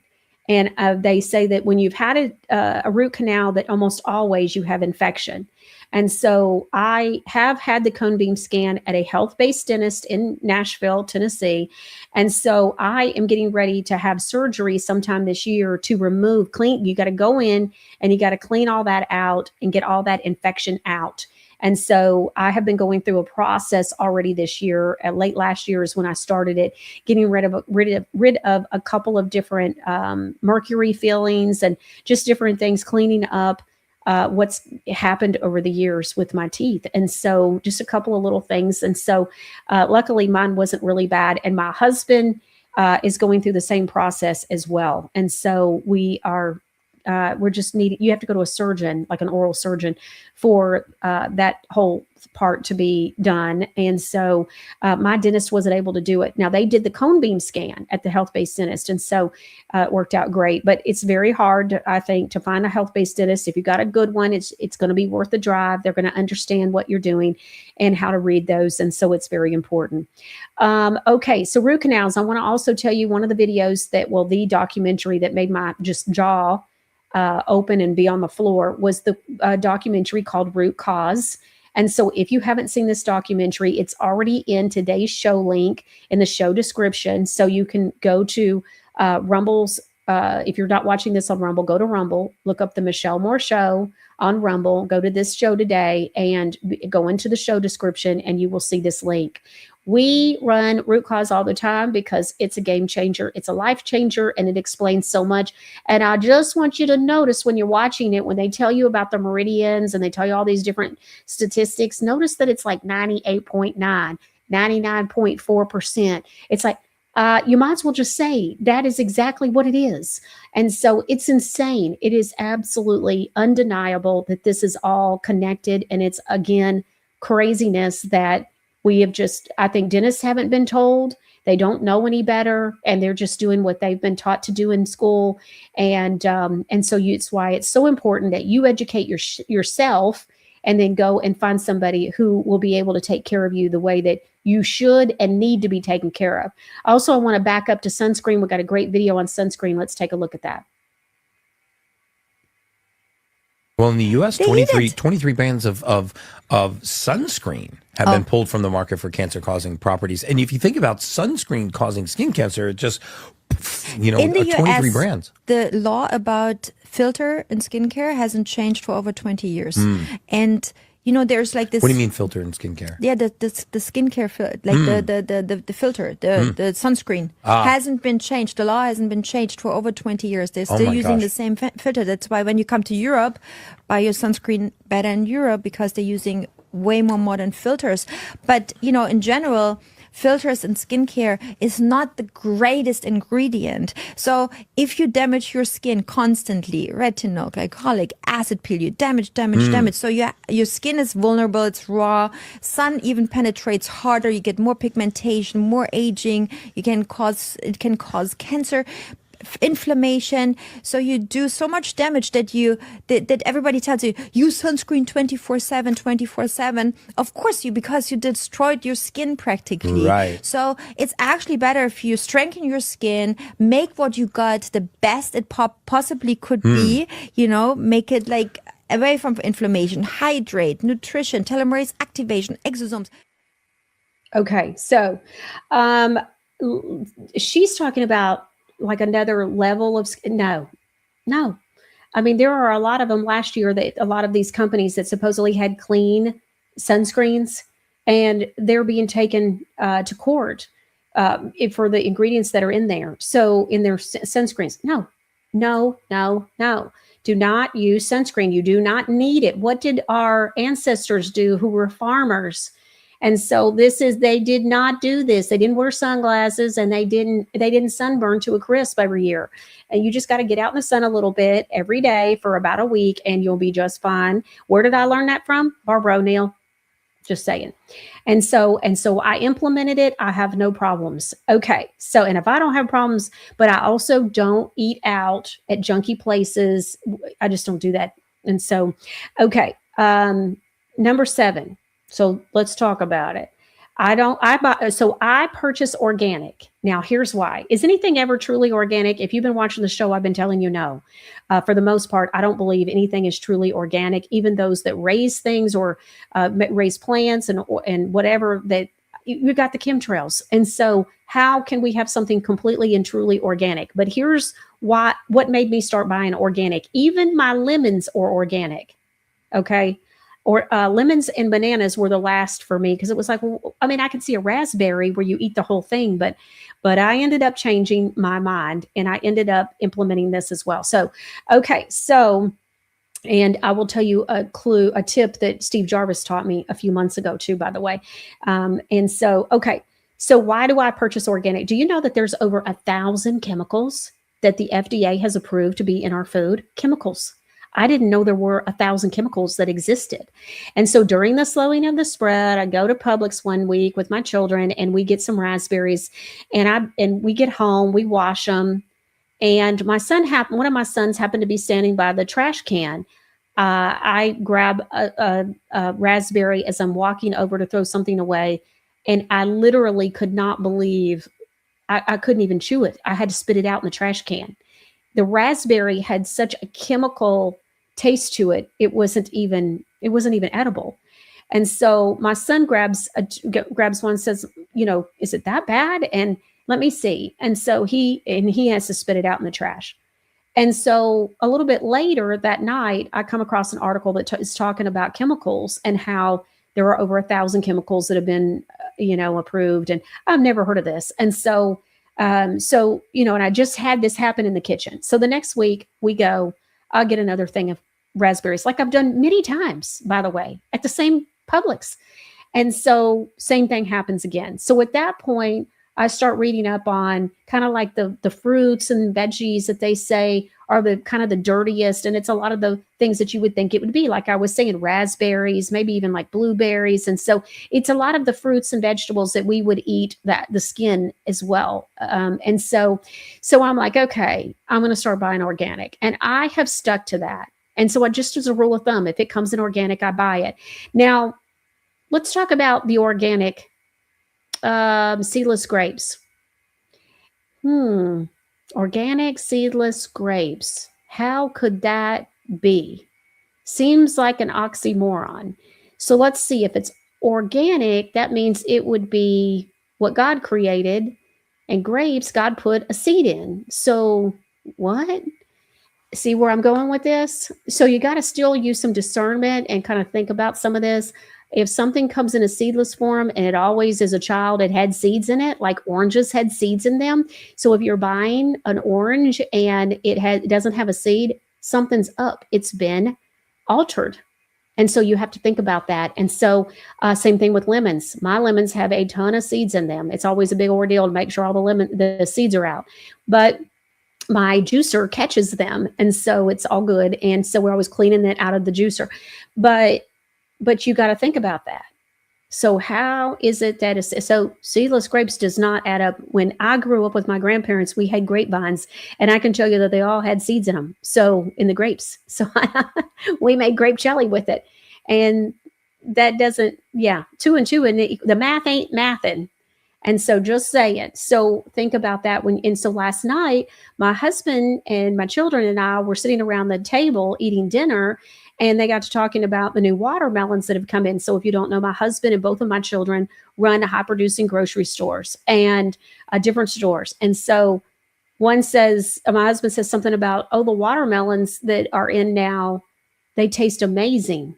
and they say that when you've had a root canal, that almost always you have infection. And so I have had the cone beam scan at a health-based dentist in Nashville, Tennessee. And so I am getting ready to have surgery sometime this year to clean. You got to go in and you got to clean all that out and get all that infection out. And so I have been going through a process already this year. Late last year is when I started it, getting rid of a couple of different mercury fillings and just different things, cleaning up what's happened over the years with my teeth. And so just a couple of little things. And so luckily mine wasn't really bad. And my husband is going through the same process as well. And so we're just needing, you have to go to a surgeon, like an oral surgeon, for that whole part to be done. And so my dentist wasn't able to do it. Now they did the cone beam scan at the health-based dentist. And so it worked out great, but it's very hard, I think, to find a health-based dentist. If you got a good one, it's going to be worth the drive. They're going to understand what you're doing and how to read those. And so it's very important. Okay. So root canals, I want to also tell you one of the videos the documentary that made my just jaw open and be on the floor was the documentary called Root Cause. And so if you haven't seen this documentary, it's already in today's show link in the show description. So you can go to Rumble's. If you're not watching this on Rumble, go to Rumble, look up the Michelle Moore Show on Rumble, go to this show today and go into the show description and you will see this link. We run Root Cause all the time because it's a game changer. It's a life changer and it explains so much. And I just want you to notice when you're watching it, when they tell you about the meridians and they tell you all these different statistics, notice that it's like 98.9, 99.4%. It's like, you might as well just say that is exactly what it is. And so it's insane. It is absolutely undeniable that this is all connected. And it's, again, craziness that we have I think dentists haven't been told. They don't know any better, and they're just doing what they've been taught to do in school. And so it's why it's so important that you educate yourself and then go and find somebody who will be able to take care of you the way that you should and need to be taken care of. Also, I want to back up to sunscreen. We've got a great video on sunscreen. Let's take a look at that. Well, in the U.S., 23 brands of sunscreen have been pulled from the market for cancer-causing properties. And if you think about sunscreen causing skin cancer, it just, in the 23 US, brands. The law about filter in skincare hasn't changed for over 20 years. And there's like this. What do you mean filter in skincare? Yeah, the skincare the filter, the sunscreen hasn't been changed. The law hasn't been changed for over 20 years. They're still using the same filter. That's why when you come to Europe, buy your sunscreen better in Europe because they're using way more modern filters. But in general, filters in skincare is not the greatest ingredient. So if you damage your skin constantly, retinol, glycolic, acid peel, you damage. So your skin is vulnerable, it's raw. Sun even penetrates harder. You get more pigmentation, more aging. It can cause cancer, inflammation. So you do so much damage that everybody tells you use sunscreen 24/7. Of course because you destroyed your skin practically. Right. So it's actually better if you strengthen your skin, make what you got the best it possibly could be, make it like away from inflammation, hydrate, nutrition, telomerase activation, exosomes. Okay. So she's talking about like another level of no. I mean, there are a lot of them last year that a lot of these companies that supposedly had clean sunscreens and they're being taken to court for the ingredients that are in there. So in their sunscreens, no. Do not use sunscreen. You do not need it. What did our ancestors do who were farmers? And so they did not do this. They didn't wear sunglasses and they didn't sunburn to a crisp every year. And you just got to get out in the sun a little bit every day for about a week and you'll be just fine. Where did I learn that from? Barbara O'Neill. Just saying. And so I implemented it. I have no problems. Okay. So, and if I don't have problems, but I also don't eat out at junky places. I just don't do that. And so, okay. Number 7. So let's talk about it. I purchase organic. Now, here's why. Is anything ever truly organic? If you've been watching the show, I've been telling you no. For the most part, I don't believe anything is truly organic, even those that raise things or raise plants and whatever that you got the chemtrails. And so how can we have something completely and truly organic? But here's what made me start buying organic. Even my lemons are organic. Okay. Or lemons and bananas were the last for me because it was like, well, I mean, I could see a raspberry where you eat the whole thing, but I ended up changing my mind and I ended up implementing this as well. So, okay, so and I will tell you a tip that Steve Jarvis taught me a few months ago too, by the way. And so, okay, so why do I purchase organic? Do you know that there's over 1,000 chemicals that the FDA has approved to be in our food? Chemicals. I didn't know there were 1,000 chemicals that existed. And so during the slowing of the spread, I go to Publix one week with my children and we get some raspberries and we get home, we wash them. And one of my sons happened to be standing by the trash can. I grab a raspberry as I'm walking over to throw something away. And I literally could not believe I couldn't even chew it. I had to spit it out in the trash can. The raspberry had such a chemical taste to it. It wasn't even edible. And so my son grabs one and says, is it that bad? And let me see. And so he has to spit it out in the trash. And so a little bit later that night, I come across an article that is talking about chemicals and how there are over 1,000 chemicals that have been, approved. And I've never heard of this. And so, and I just had this happen in the kitchen. So the next week we go, I'll get another thing of raspberries, like I've done many times, by the way, at the same Publix. And so same thing happens again. So at that point, I start reading up on kind of like the fruits and veggies that they say are the kind of the dirtiest. And it's a lot of the things that you would think it would be. Like I was saying, raspberries, maybe even like blueberries. And so it's a lot of the fruits and vegetables that we would eat, that the skin as well. And so I'm like, okay, I'm going to start buying organic. And I have stuck to that. And so just as a rule of thumb, if it comes in organic, I buy it. Now, let's talk about the organic seedless grapes. Organic seedless grapes. How could that be? Seems like an oxymoron. So let's see. If it's organic, that means it would be what God created, and grapes, God put a seed in. So what? See where I'm going with this? So you got to still use some discernment and kind of think about some of this. If something comes in a seedless form, and it always as a child, it had seeds in it, like oranges had seeds in them. So if you're buying an orange and it doesn't have a seed, something's up. It's been altered. And so you have to think about that. And so same thing with lemons. My lemons have a ton of seeds in them. It's always a big ordeal to make sure all the seeds are out. But my juicer catches them. And so it's all good. And so we're always cleaning it out of the juicer. But you got to think about that. So how is it that so seedless grapes does not add up? When I grew up with my grandparents, we had grapevines, and I can tell you that they all had seeds in them. So in the grapes, so we made grape jelly with it, and that doesn't, 2 and 2, and the math ain't mathing. And so just say it. So think about that and so last night, my husband and my children and I were sitting around the table eating dinner, and they got to talking about the new watermelons that have come in. So if you don't know, my husband and both of my children run high producing grocery stores and different stores. And so my husband says something about, the watermelons that are in now, they taste amazing.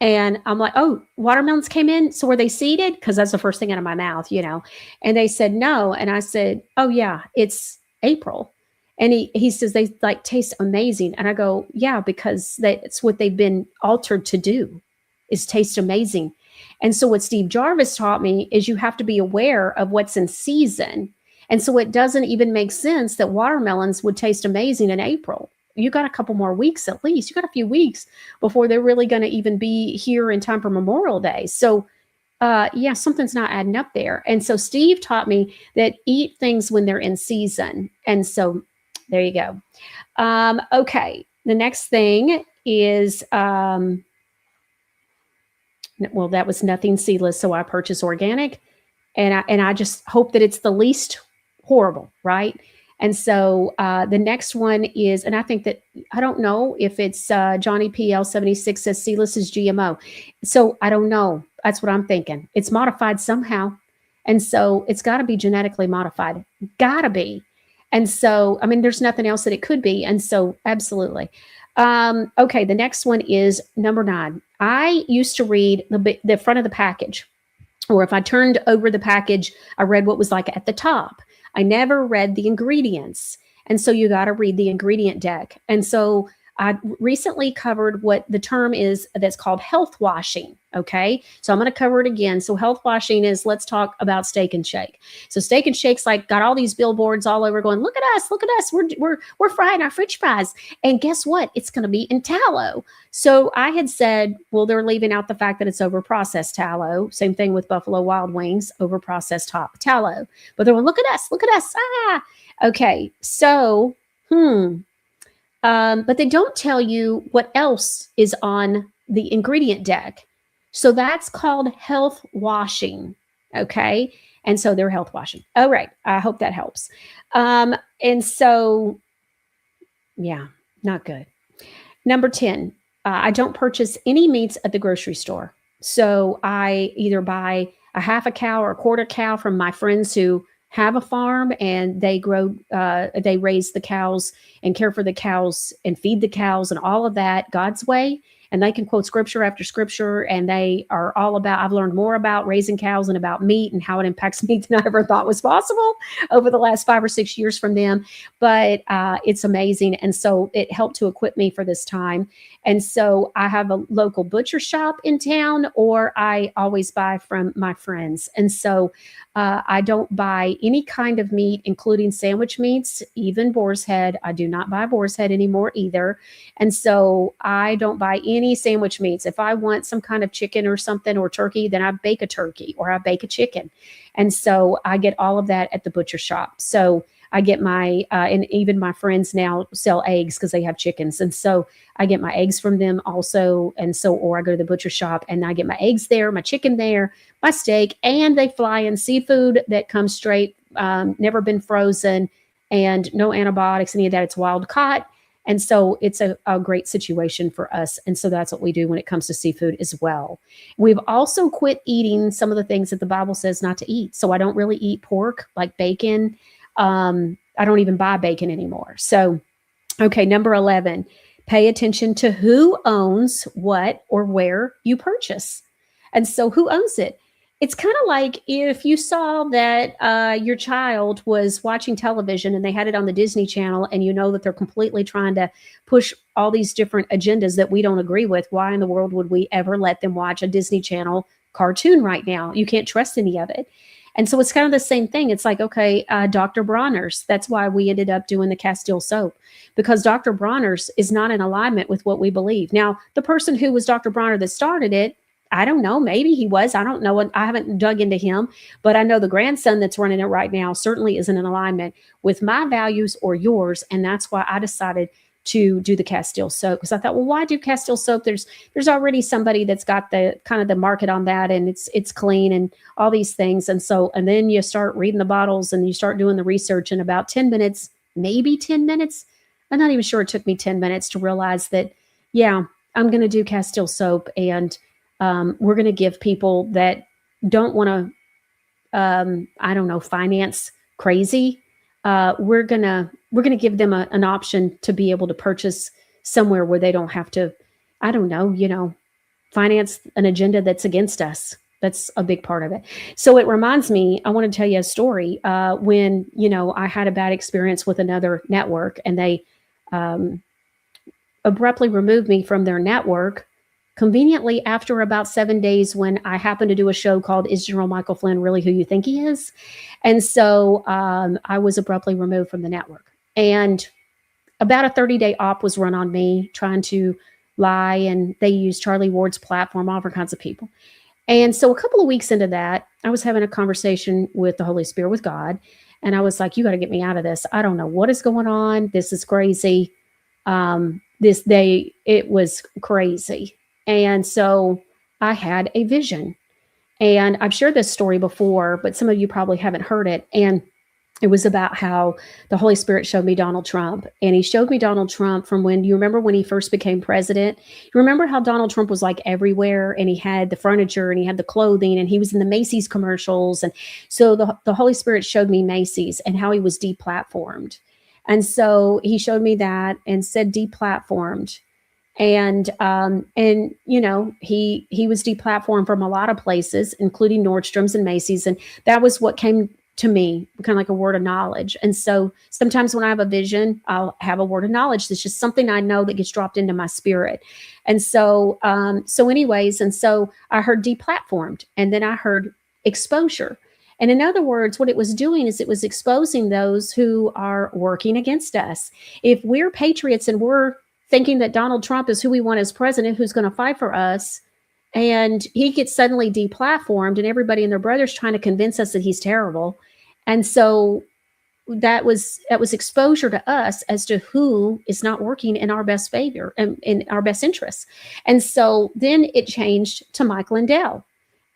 And I'm like, watermelons came in. So were they seeded? Because that's the first thing out of my mouth, And they said no. And I said, oh yeah, it's April. And he says they like taste amazing. And I go, yeah, because that's what they've been altered to do, is taste amazing. And so what Steve Jarvis taught me is you have to be aware of what's in season. And so it doesn't even make sense that watermelons would taste amazing in April. You got a couple more weeks at least. You got a few weeks before they're really going to even be here in time for Memorial Day. So something's not adding up there. And so Steve taught me that eat things when they're in season. And so there you go. Okay. The next thing is Well, that was nothing seedless, so I purchased organic, and I just hope that it's the least horrible, right? And so the next one is, and I think that, I don't know if it's Johnny PL76 says seedless is GMO. So I don't know. That's what I'm thinking. It's modified somehow. And so it's got to be genetically modified. Got to be. And so, I mean, there's nothing else that it could be. And so, absolutely. Okay, the next one is number 9. I used to read the front of the package, or if I turned over the package, I read what was like at the top. I never read the ingredients. And so you got to read the ingredient deck. And so I recently covered what the term is that's called health washing. Okay. So I'm going to cover it again. So health washing is, let's talk about Steak and Shake. So Steak and Shake's like got all these billboards all over going, look at us, look at us. We're frying our French fries. And guess what? It's going to be in tallow. So I had said, well, they're leaving out the fact that it's over processed tallow. Same thing with Buffalo Wild Wings, over processed tallow. But they're going, look at us, look at us. Ah, okay. So, but they don't tell you what else is on the ingredient deck. So that's called health washing. Okay. And so they're health washing. All right. I hope that helps. And so, yeah, not good. Number 10, I don't purchase any meats at the grocery store. So I either buy a half a cow or a quarter cow from my friends who have a farm, and they raise the cows and care for the cows and feed the cows and all of that God's way. And they can quote scripture after scripture, and they are all about, I've learned more about raising cows and about meat and how it impacts me than I ever thought was possible over the last 5 or 6 years from them. But it's amazing. And so it helped to equip me for this time. And so I have a local butcher shop in town, or I always buy from my friends. And so I don't buy any kind of meat, including sandwich meats, even boar's head. I do not buy boar's head anymore either. And so I don't buy any sandwich meats. If I want some kind of chicken or something, or turkey, then I bake a turkey or I bake a chicken. And so I get all of that at the butcher shop. So I get my, and even my friends now sell eggs because they have chickens. And so I get my eggs from them also. And so, or I go to the butcher shop and I get my eggs there, my chicken there, my steak, and they fly in seafood that comes straight, never been frozen, and no antibiotics, any of that. It's wild caught. And so it's a great situation for us. And so that's what we do when it comes to seafood as well. We've also quit eating some of the things that the Bible says not to eat. So I don't really eat pork, like bacon. I don't even buy bacon anymore. So, okay, number 11, pay attention to who owns what or where you purchase. And so who owns it? It's kind of like if you saw that your child was watching television and they had it on the Disney Channel, and you know that they're completely trying to push all these different agendas that we don't agree with. Why in the world would we ever let them watch a Disney Channel cartoon right now? You can't trust any of it. And so it's kind of the same thing. It's like, okay, Dr. Bronner's. That's why we ended up doing the Castile soap, because Dr. Bronner's is not in alignment with what we believe. Now, the person who was Dr. Bronner that started it, I don't know. Maybe he was. I don't know. I haven't dug into him, but I know the grandson that's running it right now certainly isn't in alignment with my values or yours. And that's why I decided to do the Castile soap, because I thought, well, why do Castile soap? There's already somebody that's got the kind of the market on that, and it's clean and all these things. And so, and then you start reading the bottles and you start doing the research in about 10 minutes, maybe 10 minutes. I'm not even sure it took me 10 minutes to realize that, yeah, I'm going to do Castile soap, and we're going to give people that don't want to, I don't know, finance crazy. We're gonna give them an option to be able to purchase somewhere where they don't have to, I don't know, finance an agenda that's against us. That's a big part of it. So it reminds me, I want to tell you a story. When, I had a bad experience with another network, and they abruptly removed me from their network conveniently after about 7 days, when I happened to do a show called Is General Michael Flynn Really Who You Think He Is? And so I was abruptly removed from the network. And about a 30-day op was run on me, trying to lie, and they used Charlie Ward's platform, all kinds of people. And so a couple of weeks into that, I was having a conversation with the Holy Spirit, with God, and I was like, you got to get me out of this. I don't know what is going on. This is crazy. It was crazy. And so I had a vision. And I've shared this story before, but some of you probably haven't heard it. And it was about how the Holy Spirit showed me Donald Trump. And he showed me Donald Trump from when, you remember when he first became president? You remember how Donald Trump was like everywhere, and he had the furniture and he had the clothing and he was in the Macy's commercials. And so the Holy Spirit showed me Macy's and how he was deplatformed. And so he showed me that and said deplatformed. And you know, he was deplatformed from a lot of places, including Nordstrom's and Macy's. And that was what came to me, kind of like a word of knowledge. And so sometimes when I have a vision, I'll have a word of knowledge. That's just something I know that gets dropped into my spirit. And so, anyways, and so I heard deplatformed, and then I heard exposure. And in other words, what it was doing is it was exposing those who are working against us. If we're patriots and we're thinking that Donald Trump is who we want as president, who's going to fight for us, and he gets suddenly deplatformed, and everybody and their brothers trying to convince us that he's terrible. And so that was exposure to us as to who is not working in our best favor and in our best interests. And so then it changed to Mike Lindell.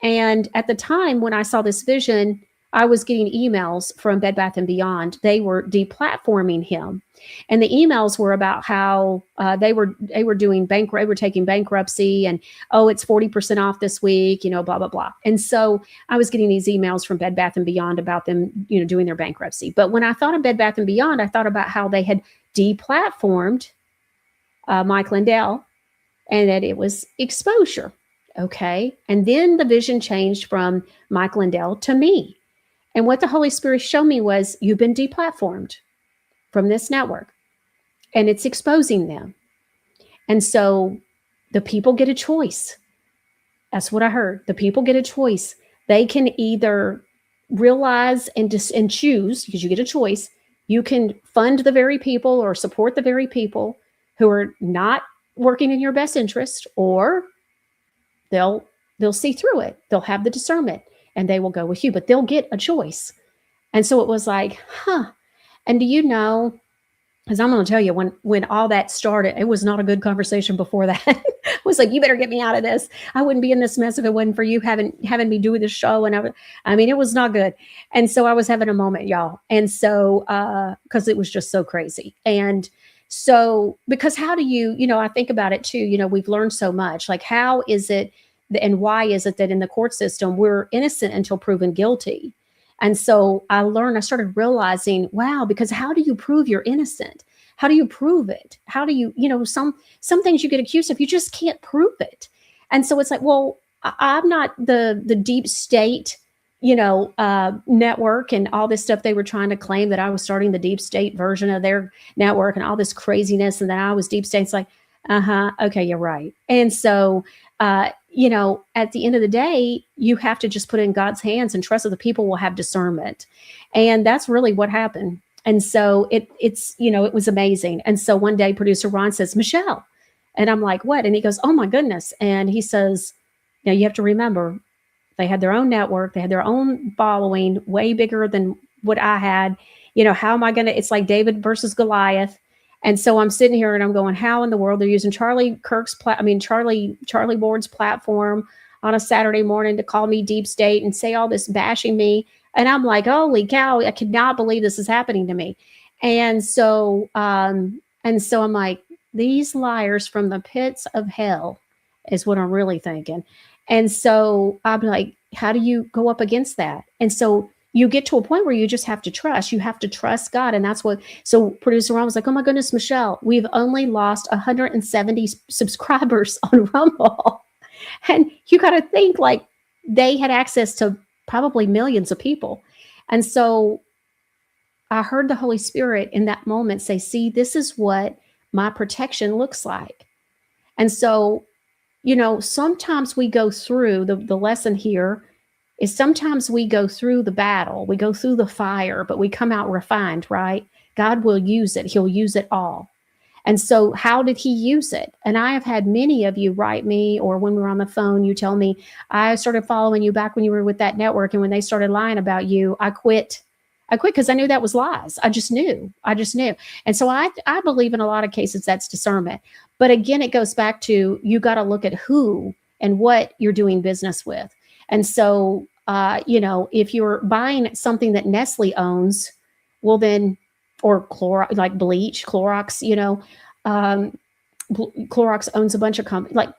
And at the time when I saw this vision, I was getting emails from Bed Bath & Beyond. They were deplatforming him. And the emails were about how they were taking bankruptcy, and, oh, it's 40% off this week, you know, blah, blah, blah. And so I was getting these emails from Bed Bath & Beyond about them, you know, doing their bankruptcy. But when I thought of Bed Bath & Beyond, I thought about how they had deplatformed Mike Lindell, and that it was exposure. Okay. And then the vision changed from Mike Lindell to me. And what the Holy Spirit showed me was, you've been deplatformed from this network, and it's exposing them. And so the people get a choice. That's what I heard. The people get a choice. They can either realize and choose, because you get a choice. You can fund the very people or support the very people who are not working in your best interest, or they'll see through it. They'll have the discernment and they will go with you, but they'll get a choice. And so it was like, And do you know, because I'm going to tell you, when all that started, it was not a good conversation before that. I was like, you better get me out of this. I wouldn't be in this mess if it wasn't for you having me do this show. And I mean, it was not good. And so I was having a moment, y'all. And so, because it was just so crazy. And so, because how do you, you know, I think about it too, you know, we've learned so much. Like, how is it and why is it that in the court system, we're innocent until proven guilty? And so I started realizing, wow, because how do you prove you're innocent? How do you prove it? How do you, you know, some things you get accused of, you just can't prove it. And so it's like, well, I'm not the deep state, you know, network and all this stuff they were trying to claim that I was starting the deep state version of their network and all this craziness, and that I was deep state. It's like, okay, you're right. And so, you know, at the end of the day, you have to just put it in God's hands and trust that the people will have discernment. And that's really what happened. And so it's, you know, it was amazing. And so one day producer Ron says, Michelle, and I'm like, what? And he goes, oh my goodness. And he says, you know, you have to remember, they had their own network. They had their own following, way bigger than what I had. You know, how am I going to, it's like David versus Goliath. And so I'm sitting here and I'm going, how in the world they're using Charlie Ward's platform on a Saturday morning to call me deep state and say all this bashing me. And I'm like, holy cow, I cannot believe this is happening to me. And so I'm like, these liars from the pits of hell is what I'm really thinking. And so I'm like, how do you go up against that? And so you get to a point where you just have to trust. You have to trust God. And that's what, so producer Ron was like, oh my goodness, Michelle, we've only lost 170 subscribers on Rumble. And you got to think, like, they had access to probably millions of people. And so I heard the Holy Spirit in that moment say, see, this is what my protection looks like. And so, you know, sometimes we go through the lesson here is sometimes we go through the battle, we go through the fire, but we come out refined, right? God will use it. He'll use it all. And so how did he use it? And I have had many of you write me, or when we were on the phone, you tell me, I started following you back when you were with that network. And when they started lying about you, I quit because I knew that was lies. I just knew. And so I believe in a lot of cases that's discernment. But again, it goes back to, you got to look at who and what you're doing business with. And so, if you're buying something that Nestle owns, well then, or like bleach, Clorox, Clorox owns a bunch of companies. Like,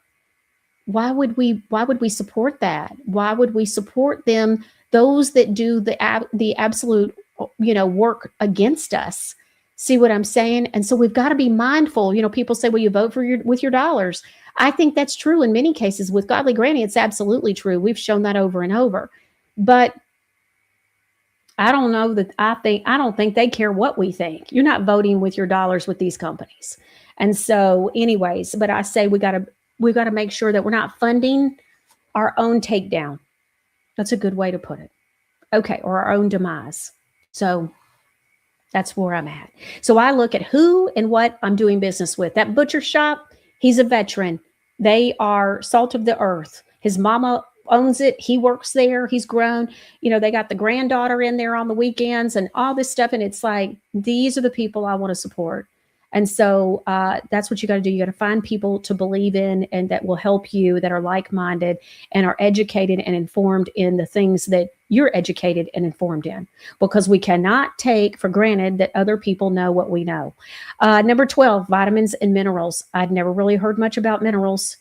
why would we support that? Why would we support them? Those that do the absolute, work against us. See what I'm saying? And so we've got to be mindful. People say, well, you vote with your dollars. I think that's true in many cases. With Godly Granny, it's absolutely true. We've shown that over and over. But I don't know that I don't think they care what we think. You're not voting with your dollars with these companies. And so anyways, but I say we've got to make sure that we're not funding our own takedown. That's a good way to put it. Okay. Or our own demise. So that's where I'm at. So I look at who and what I'm doing business with. That butcher shop, he's a veteran. They are salt of the earth. His mama owns it. He works there. He's grown. They got the granddaughter in there on the weekends and all this stuff. And it's like, these are the people I want to support. And so that's what you got to do. You got to find people to believe in and that will help you, that are like-minded and are educated and informed in the things that you're educated and informed in, because we cannot take for granted that other people know what we know. Number 12, vitamins and minerals. I'd never really heard much about minerals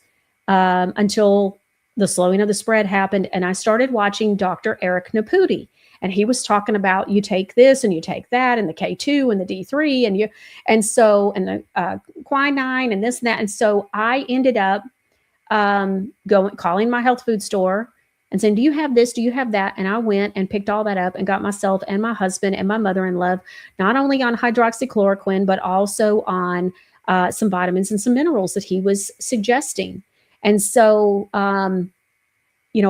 until the slowing of the spread happened. And I started watching Dr. Eric Naputi. And he was talking about you take this and you take that and the K2 and the D3 and the quinine and this and that. And so I ended up calling my health food store and saying, do you have this? Do you have that? And I went and picked all that up and got myself and my husband and my mother-in-law not only on hydroxychloroquine, but also on some vitamins and some minerals that he was suggesting. And so,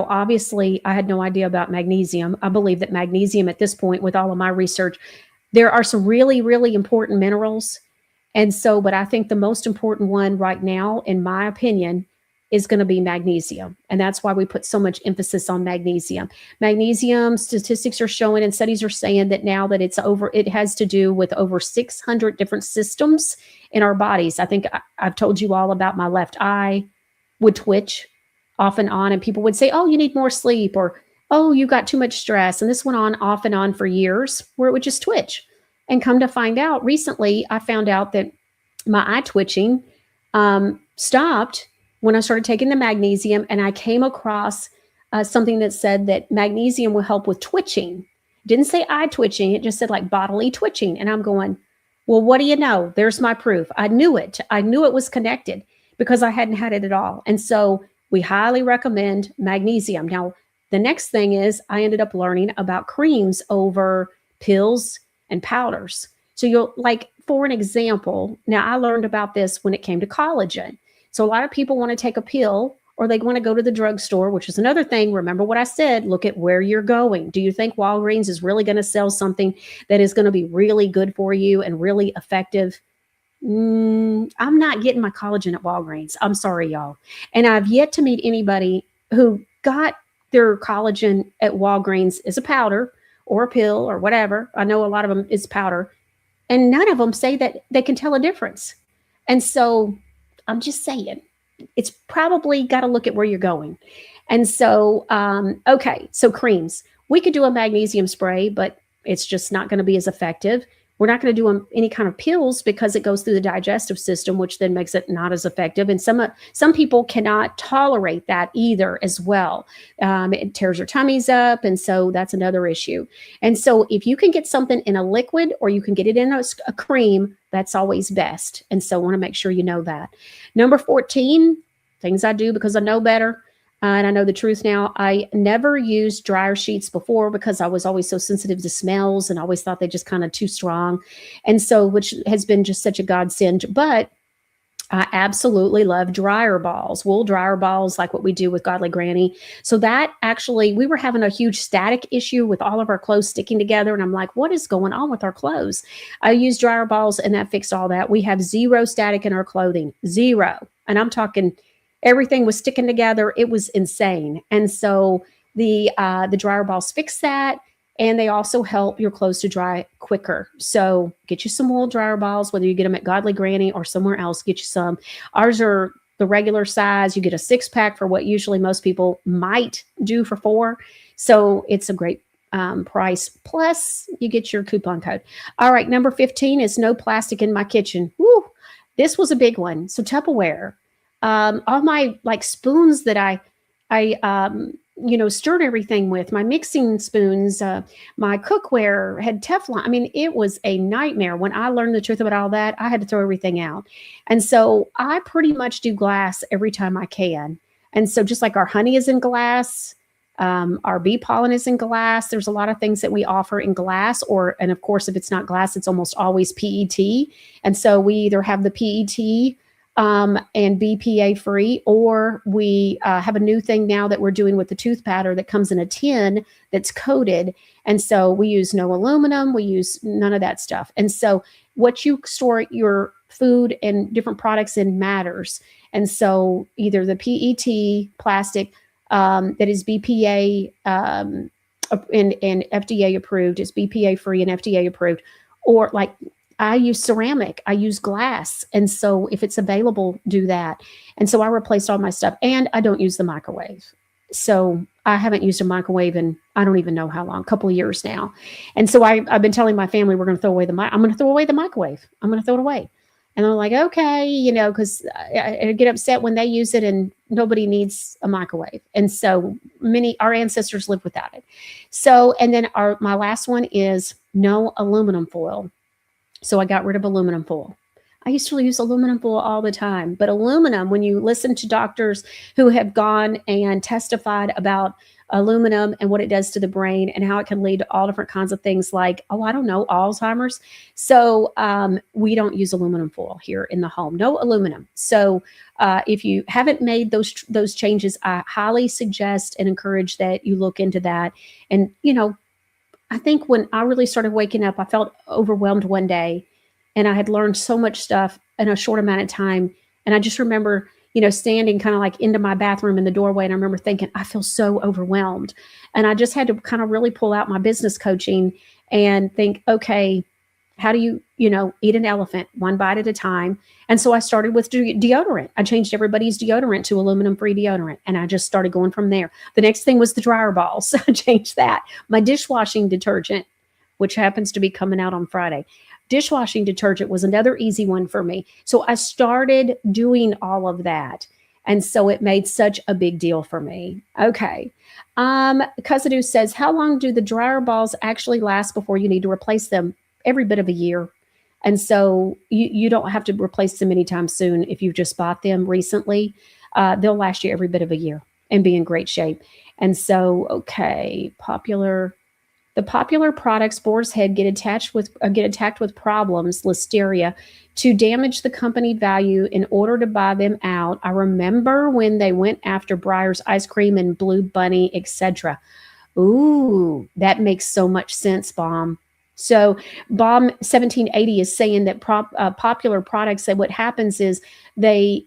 obviously I had no idea about magnesium. I believe that magnesium at this point, with all of my research, there are some really, really important minerals. And so, but I think the most important one right now, in my opinion, is going to be magnesium. And that's why we put so much emphasis on magnesium. Magnesium statistics are showing and studies are saying that now that it has to do with over 600 different systems in our bodies. I think I've told you all about my left eye would twitch off and on, and people would say, oh, you need more sleep, or, oh, you got too much stress. And this went on off and on for years where it would just twitch. And come to find out recently, I found out that my eye twitching stopped when I started taking the magnesium, and I came across something that said that magnesium will help with twitching. It didn't say eye twitching. It just said like bodily twitching. And I'm going, well, what do you know? There's my proof. I knew it. I knew it was connected because I hadn't had it at all. And so we highly recommend magnesium. Now, the next thing is I ended up learning about creams over pills and powders. So for an example, now I learned about this when it came to collagen. So a lot of people want to take a pill or they want to go to the drugstore, which is another thing. Remember what I said, look at where you're going. Do you think Walgreens is really going to sell something that is going to be really good for you and really effective? I'm not getting my collagen at Walgreens. I'm sorry, y'all. And I've yet to meet anybody who got their collagen at Walgreens as a powder or a pill or whatever. I know a lot of them is powder, and none of them say that they can tell a difference. And so I'm just saying, it's probably got to look at where you're going. And so, okay, so creams. We could do a magnesium spray, but it's just not going to be as effective. We're not going to do any kind of pills because it goes through the digestive system, which then makes it not as effective. And some people cannot tolerate that either as well. It tears their tummies up. And so that's another issue. And so if you can get something in a liquid or you can get it in a cream, that's always best. And so I want to make sure you know that. Number 14, things I do because I know better. And I know the truth now. I never used dryer sheets before because I was always so sensitive to smells and always thought they just kind of too strong. And so, which has been just such a godsend. But I absolutely love dryer balls, wool dryer balls, like what we do with Godly Granny. So that actually, we were having a huge static issue with all of our clothes sticking together. And I'm like, what is going on with our clothes? I used dryer balls and that fixed all that. We have zero static in our clothing, zero. And I'm talking everything was sticking together. It was insane. And so the dryer balls fix that. And they also help your clothes to dry quicker. So get you some wool dryer balls, whether you get them at Godly Granny or somewhere else, get you some. Ours are the regular size. You get a 6-pack for what usually most people might do for 4. So it's a great price. Plus, you get your coupon code. All right, number 15 is no plastic in my kitchen. Woo! This was a big one. So Tupperware. All my like spoons that I stirred everything with, my mixing spoons, my cookware had Teflon. I mean, it was a nightmare. When I learned the truth about all that, I had to throw everything out. And so I pretty much do glass every time I can. And so just like our honey is in glass, our bee pollen is in glass. There's a lot of things that we offer in glass, and of course, if it's not glass, it's almost always PET. And so we either have the PET and BPA free, or we have a new thing now that we're doing with the tooth powder that comes in a tin that's coated. And so we use no aluminum, we use none of that stuff. And so what you store your food and different products in matters. And so either the PET plastic that is BPA and FDA approved, is BPA free and FDA approved, or like I use ceramic, I use glass. And so if it's available, do that. And so I replaced all my stuff, and I don't use the microwave. So I haven't used a microwave in, I don't even know how long, a couple of years now. And so I've been telling my family, we're going to throw away I'm going to throw away the microwave. I'm going to throw it away. And they're like, okay, because I get upset when they use it and nobody needs a microwave. And so our ancestors lived without it. So, and then my last one is no aluminum foil. So I got rid of aluminum foil. I used to use aluminum foil all the time, but aluminum, when you listen to doctors who have gone and testified about aluminum and what it does to the brain and how it can lead to all different kinds of things like, Alzheimer's. So we don't use aluminum foil here in the home, no aluminum. So if you haven't made those changes, I highly suggest and encourage that you look into that. And, I think when I really started waking up, I felt overwhelmed one day, and I had learned so much stuff in a short amount of time. And I just remember, standing kind of like into my bathroom in the doorway. And I remember thinking, I feel so overwhelmed. And I just had to kind of really pull out my business coaching and think, okay, how do you, eat an elephant one bite at a time? And so I started with deodorant. I changed everybody's deodorant to aluminum-free deodorant. And I just started going from there. The next thing was the dryer balls. I changed that. My dishwashing detergent, which happens to be coming out on Friday. Dishwashing detergent was another easy one for me. So I started doing all of that. And so it made such a big deal for me. Okay. Cousinoo says, how long do the dryer balls actually last before you need to replace them? Every bit of a year. And so you don't have to replace them anytime soon. If you've just bought them recently, they'll last you every bit of a year and be in great shape. And so, okay, the popular products Boar's Head get attacked with problems, listeria, to damage the company value in order to buy them out. I remember when they went after Breyer's ice cream and Blue Bunny, etc. Ooh, that makes so much sense, Bomb. So Bomb 1780 is saying that popular products, that what happens is they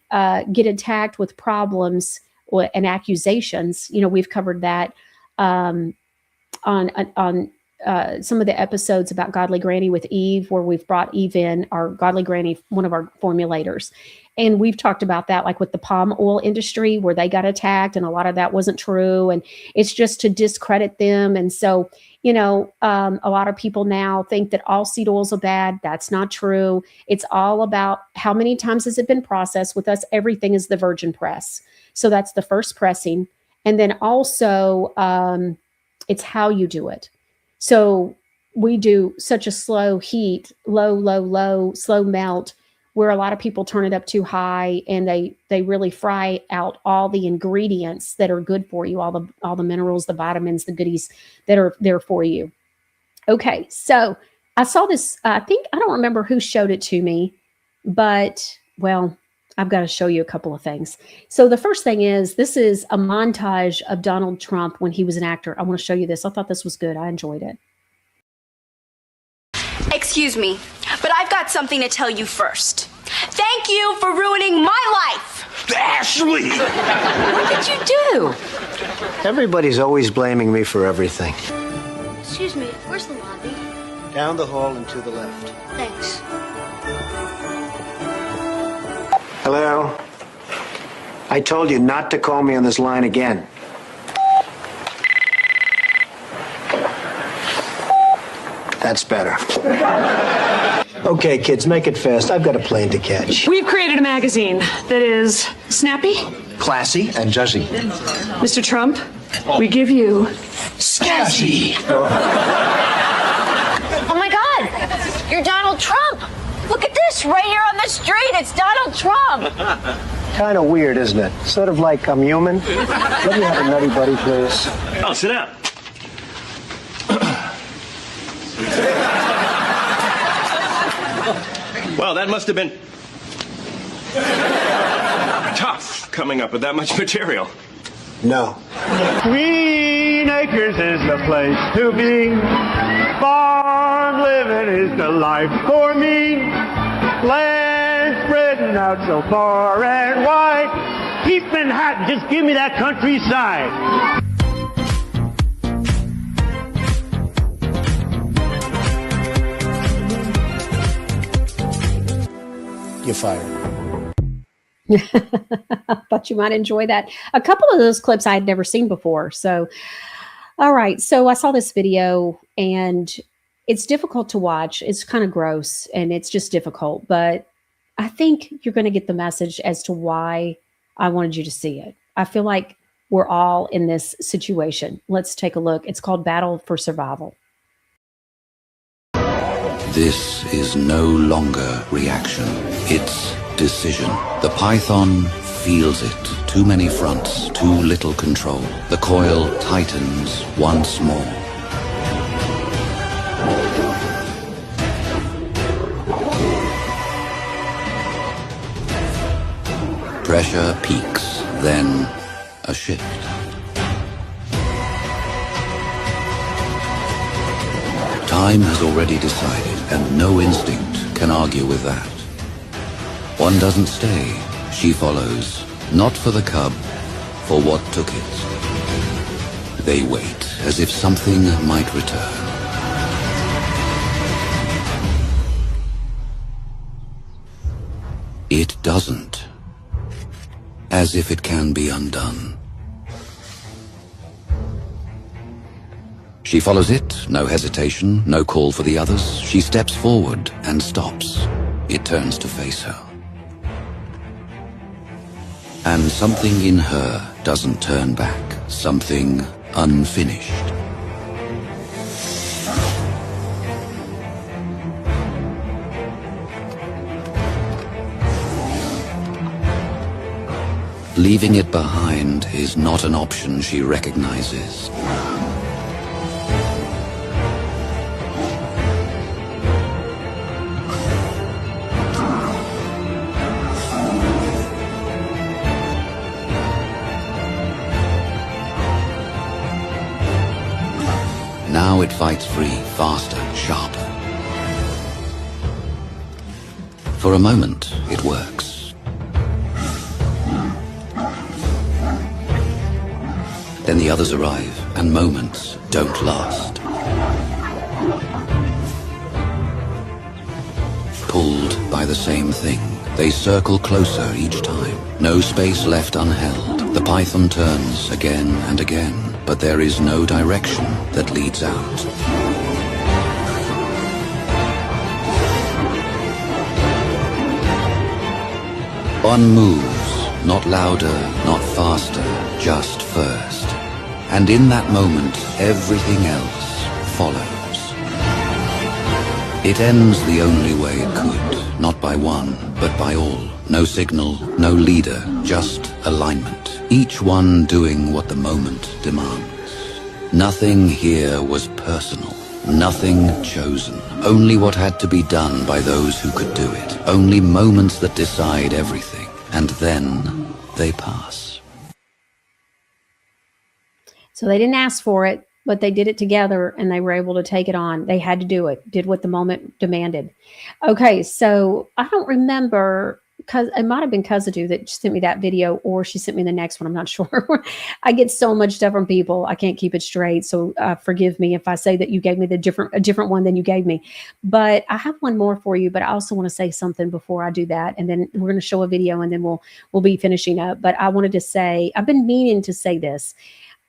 get attacked with problems and accusations. We've covered that on some of the episodes about Godly Granny with Eve, where we've brought Eve in, our Godly Granny, one of our formulators. And we've talked about that, like with the palm oil industry, where they got attacked and a lot of that wasn't true. And it's just to discredit them. And so, a lot of people now think that all seed oils are bad. That's not true. It's all about how many times has it been processed. With us, everything is the virgin press. So that's the first pressing. And then also, it's how you do it. So we do such a slow heat, low, slow melt, where a lot of people turn it up too high, and they really fry out all the ingredients that are good for you, all the minerals, the vitamins, the goodies that are there for you. Okay, so I saw this, I don't remember who showed it to me, but, well, I've got to show you a couple of things. So the first thing is, this is a montage of Donald Trump when he was an actor. I want to show you this. I thought this was good. I enjoyed it. Excuse me, but I've got something to tell you first. Thank you for ruining my life! Ashley! What did you do? Everybody's always blaming me for everything. Excuse me, where's the lobby? Down the hall and to the left. Thanks. Hello? I told you not to call me on this line again. That's better. Okay, kids, make it fast. I've got a plane to catch. We've created a magazine that is snappy, Classy and jazzy. Mr. Trump. We give you scazzy. Oh my God! You're Donald Trump! Look at this, right here on the street. It's Donald Trump! Kind of weird, isn't it? Sort of like I'm human. Let me have a nutty buddy, please. Oh, sit down. Well, that must have been tough coming up with that much material. No. Green Acres is the place to be. Farm living is the life for me. Land spreading out so far and wide. Keep Manhattan, just give me that countryside. You're fired. I thought you might enjoy that. A couple of those clips I had never seen before. So, all right. So I saw this video and it's difficult to watch. It's kind of gross and it's just difficult. But I think you're going to get the message as to why I wanted you to see it. I feel like we're all in this situation. Let's take a look. It's called Battle for Survival. This is no longer reaction. It's decision. The python feels it. Too many fronts, too little control. The coil tightens once more. Pressure peaks, then a shift. Time has already decided, and no instinct can argue with that. One doesn't stay, she follows, not for the cub, for what took it. They wait, as if something might return. It doesn't, as if it can be undone. She follows it, no hesitation, no call for the others. She steps forward and stops. It turns to face her. And something in her doesn't turn back, something unfinished. Leaving it behind is not an option she recognizes. Now it fights free, faster, sharper. For a moment, it works. Then the others arrive, and moments don't last. Pulled by the same thing, they circle closer each time. No space left unheld. The python turns again and again, but there is no direction that leads out. One moves, not louder, not faster, just first. And in that moment, everything else follows. It ends the only way it could, not by one, but by all. No signal, no leader, just alignment. Each one doing what the moment demands. Nothing here was personal, nothing chosen. Only what had to be done by those who could do it. Only moments that decide everything. And then they pass. So they didn't ask for it, but they did it together and they were able to take it on. They had to do it, did what the moment demanded. Okay, so I don't remember it might have been Cousin that sent me that video, or she sent me the next one. I'm not sure. I get so much stuff from people. I can't keep it straight. So forgive me if I say that you gave me a different one than you gave me. But I have one more for you, but I also want to say something before I do that. And then we're going to show a video and then we'll be finishing up. But I wanted to say, I've been meaning to say this.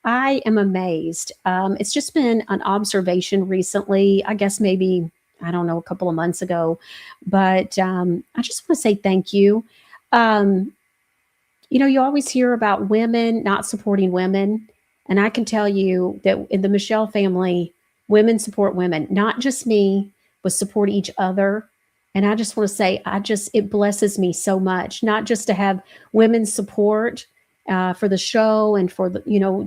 I am amazed. It's just been an observation recently, I guess maybe, I don't know, a couple of months ago, but I just want to say thank you. You always hear about women not supporting women. And I can tell you that in the Michelle family, women support women, not just me, but support each other. And I just want to say, it blesses me so much, not just to have women's support for the show and for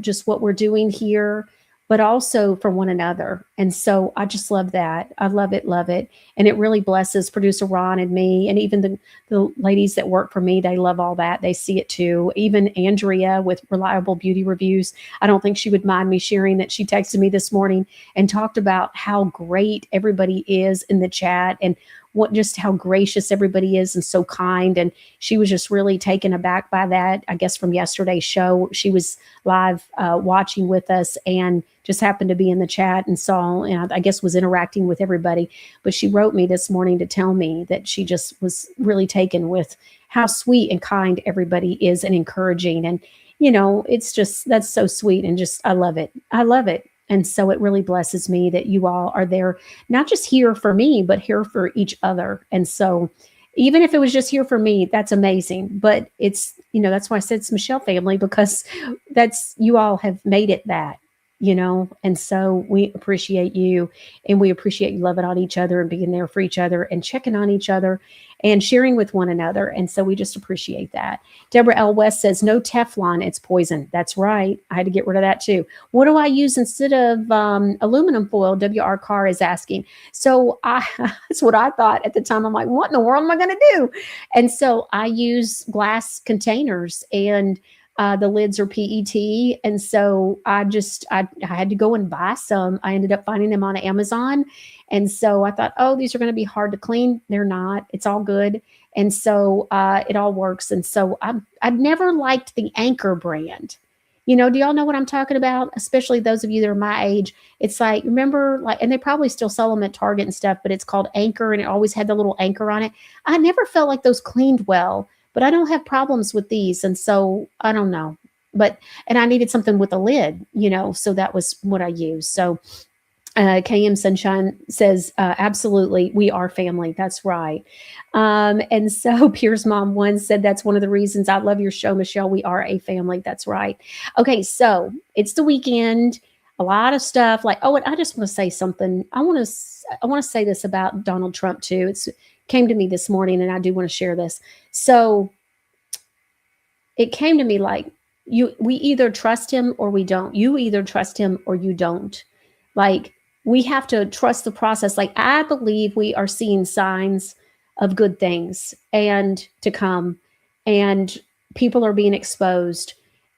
just what we're doing here, but also for one another. And so I just love that. I love it. And it really blesses producer Ron and me, and even the ladies that work for me. They love all that. They see it too. Even Andrea with Reliable Beauty Reviews. I don't think she would mind me sharing that she texted me this morning and talked about how great everybody is in the chat and just how gracious everybody is and so kind. And she was just really taken aback by that. I guess from yesterday's show, she was live watching with us and just happened to be in the chat and saw, and I guess was interacting with everybody. But she wrote me this morning to tell me that she just was really taken with how sweet and kind everybody is and encouraging. And, it's just, that's so sweet. And just, I love it. And so it really blesses me that you all are there, not just here for me, but here for each other. And so even if it was just here for me, that's amazing. But it's, that's why I said it's Michelle family, because you all have made it that, and so we appreciate you, and we appreciate you loving on each other and being there for each other and checking on each other and sharing with one another. And so we just appreciate that. Deborah L. West says, no Teflon, it's poison. That's right. I had to get rid of that too. What do I use instead of aluminum foil? WR Carr is asking. So that's what I thought at the time. I'm like, what in the world am I going to do? And so I use glass containers, and the lids are PET. And so I had to go and buy some. I ended up finding them on Amazon. And so I thought, oh, these are going to be hard to clean. They're not. It's all good. And so it all works. And so I've never liked the Anchor brand. Do y'all know what I'm talking about? Especially those of you that are my age. It's like, remember, and they probably still sell them at Target and stuff, but it's called Anchor, and it always had the little anchor on it. I never felt like those cleaned well. But I don't have problems with these. And so I don't know. And I needed something with a lid, so that was what I used. So KM Sunshine says, absolutely, we are family. That's right. And so Pierce Mom 1 said, that's one of the reasons I love your show, Michelle. We are a family. That's right. Okay, so it's the weekend. A lot of stuff and I just want to say something. I want to say this about Donald Trump too. It came to me this morning, and I do want to share this. So it came to me we either trust him or we don't. You either trust him or you don't. We have to trust the process. I believe we are seeing signs of good things and to come, and people are being exposed,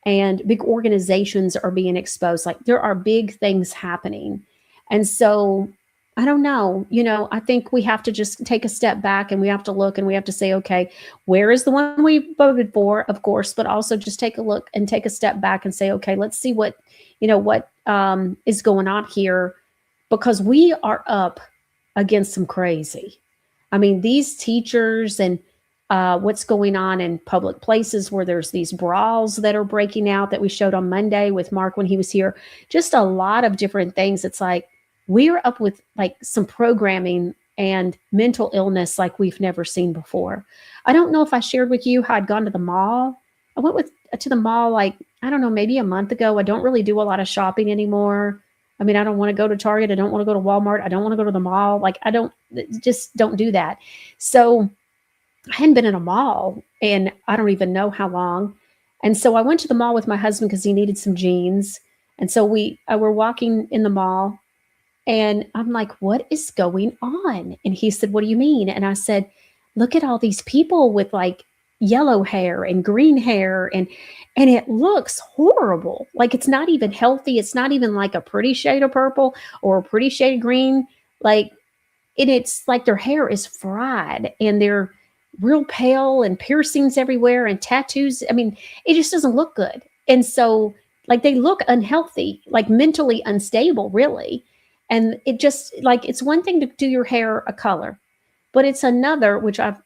and big organizations are being exposed. There are big things happening. And so I don't know, I think we have to just take a step back, and we have to look, and we have to say, okay, where is the one we voted for, of course, but also just take a look and take a step back and say, okay, let's see what is going on here, because we are up against some crazy. I mean, these teachers and what's going on in public places where there's these brawls that are breaking out that we showed on Monday with Mark when he was here, just a lot of different things. It's we're up with some programming and mental illness like we've never seen before. I don't know if I shared with you how I'd gone to the mall. I went to the mall I don't know, maybe a month ago. I don't really do a lot of shopping anymore. I mean, I don't want to go to Target. I don't want to go to Walmart. I don't want to go to the mall. I don't do that. So I hadn't been in a mall and I don't even know how long. And so I went to the mall with my husband because he needed some jeans. And so we were walking in the mall. And I'm like, what is going on? And he said, what do you mean? And I said, look at all these people with yellow hair and green hair. And it looks horrible. It's not even healthy. It's not even a pretty shade of purple or a pretty shade of green. And it's their hair is fried, and real pale and piercings everywhere and tattoos. I mean, it just doesn't look good. And so, like, they look unhealthy, like mentally unstable, really. And it just, like, it's one thing to do your hair a color, but it's another, which I've,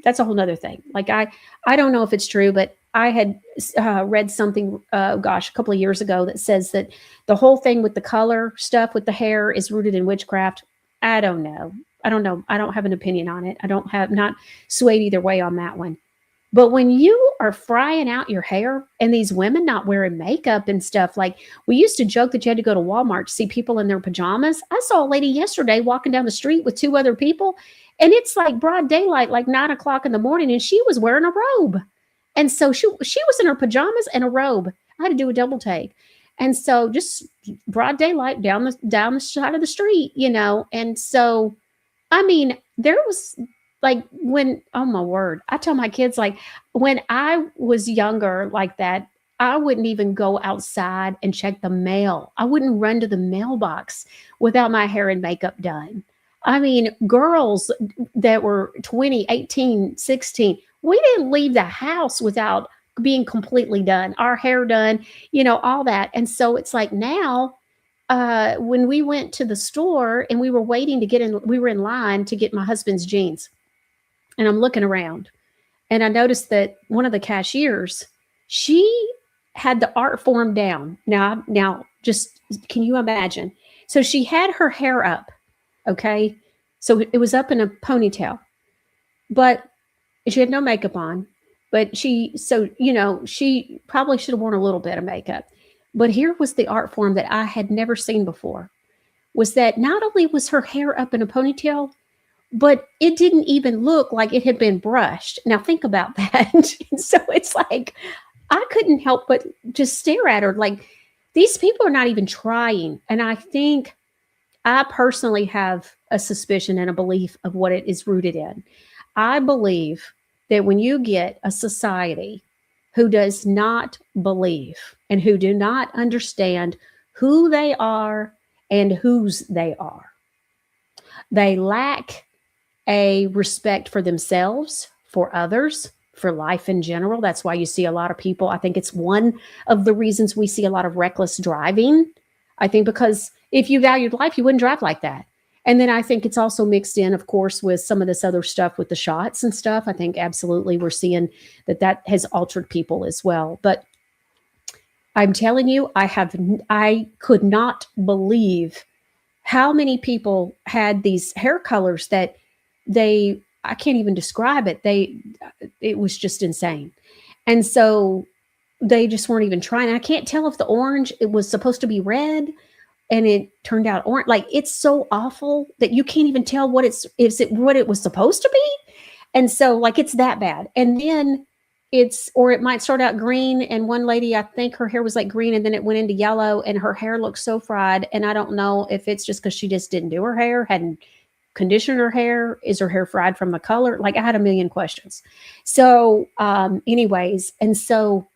that's a whole nother thing. Like, I don't know if it's true, but I had read something, a couple of years ago that says that the whole thing with the color stuff with the hair is rooted in witchcraft. I don't know. I don't know. I don't have an opinion on it. Not swayed either way on that one. But when you are frying out your hair and these women not wearing makeup and stuff, like, we used to joke that you had to go to Walmart to see people in their pajamas. I saw a lady yesterday walking down the street with 2 other people, and it's like broad daylight, like 9 o'clock in the morning, and she was wearing a robe. And so she was in her pajamas and a robe. I had to do a double take. And so just broad daylight down the side of the street, And so, I mean, there was, like, when, oh my word, I tell my kids, like, when I was younger like that, I wouldn't even go outside and check the mail. I wouldn't run to the mailbox without my hair and makeup done. I mean, girls that were 20, 18, 16, we didn't leave the house without being completely done, our hair done, all that. And so it's like now, when we went to the store and we were waiting to get in, we were in line to get my husband's jeans. And I'm looking around and I noticed that one of the cashiers, she had the art form down. Now, just, can you imagine? So she had her hair up. Okay. So it was up in a ponytail, but she had no makeup on, but she probably should have worn a little bit of makeup. But here was the art form that I had never seen before, was that not only was her hair up in a ponytail, but it didn't even look like it had been brushed. Now think about that. So it's like, I couldn't help but just stare at her. Like, these people are not even trying. And I think I personally have a suspicion and a belief of what it is rooted in. I believe that when you get a society who does not believe and who do not understand who they are and whose they are, they lack a respect for themselves, for others, for life in general. That's why you see a lot of people. I think it's one of the reasons we see a lot of reckless driving. I think because if you valued life, you wouldn't drive like that. And then I think it's also mixed in, of course, with some of this other stuff with the shots and stuff. I think absolutely we're seeing that has altered people as well. But I'm telling you, I could not believe how many people had these hair colors that I can't even describe it. It was just insane. And so they just weren't even trying. I can't tell if the orange, it was supposed to be red and it turned out orange. Like, it's so awful that you can't even tell what it was supposed to be. And so, like, it's that bad. And then or it might start out green. And one lady, I think her hair was like green and then it went into yellow and her hair looked so fried. And I don't know if it's just because she just didn't do her hair, hadn't conditioned her hair. Is her hair fried from the color? Like, I had a million questions. So anyways, and so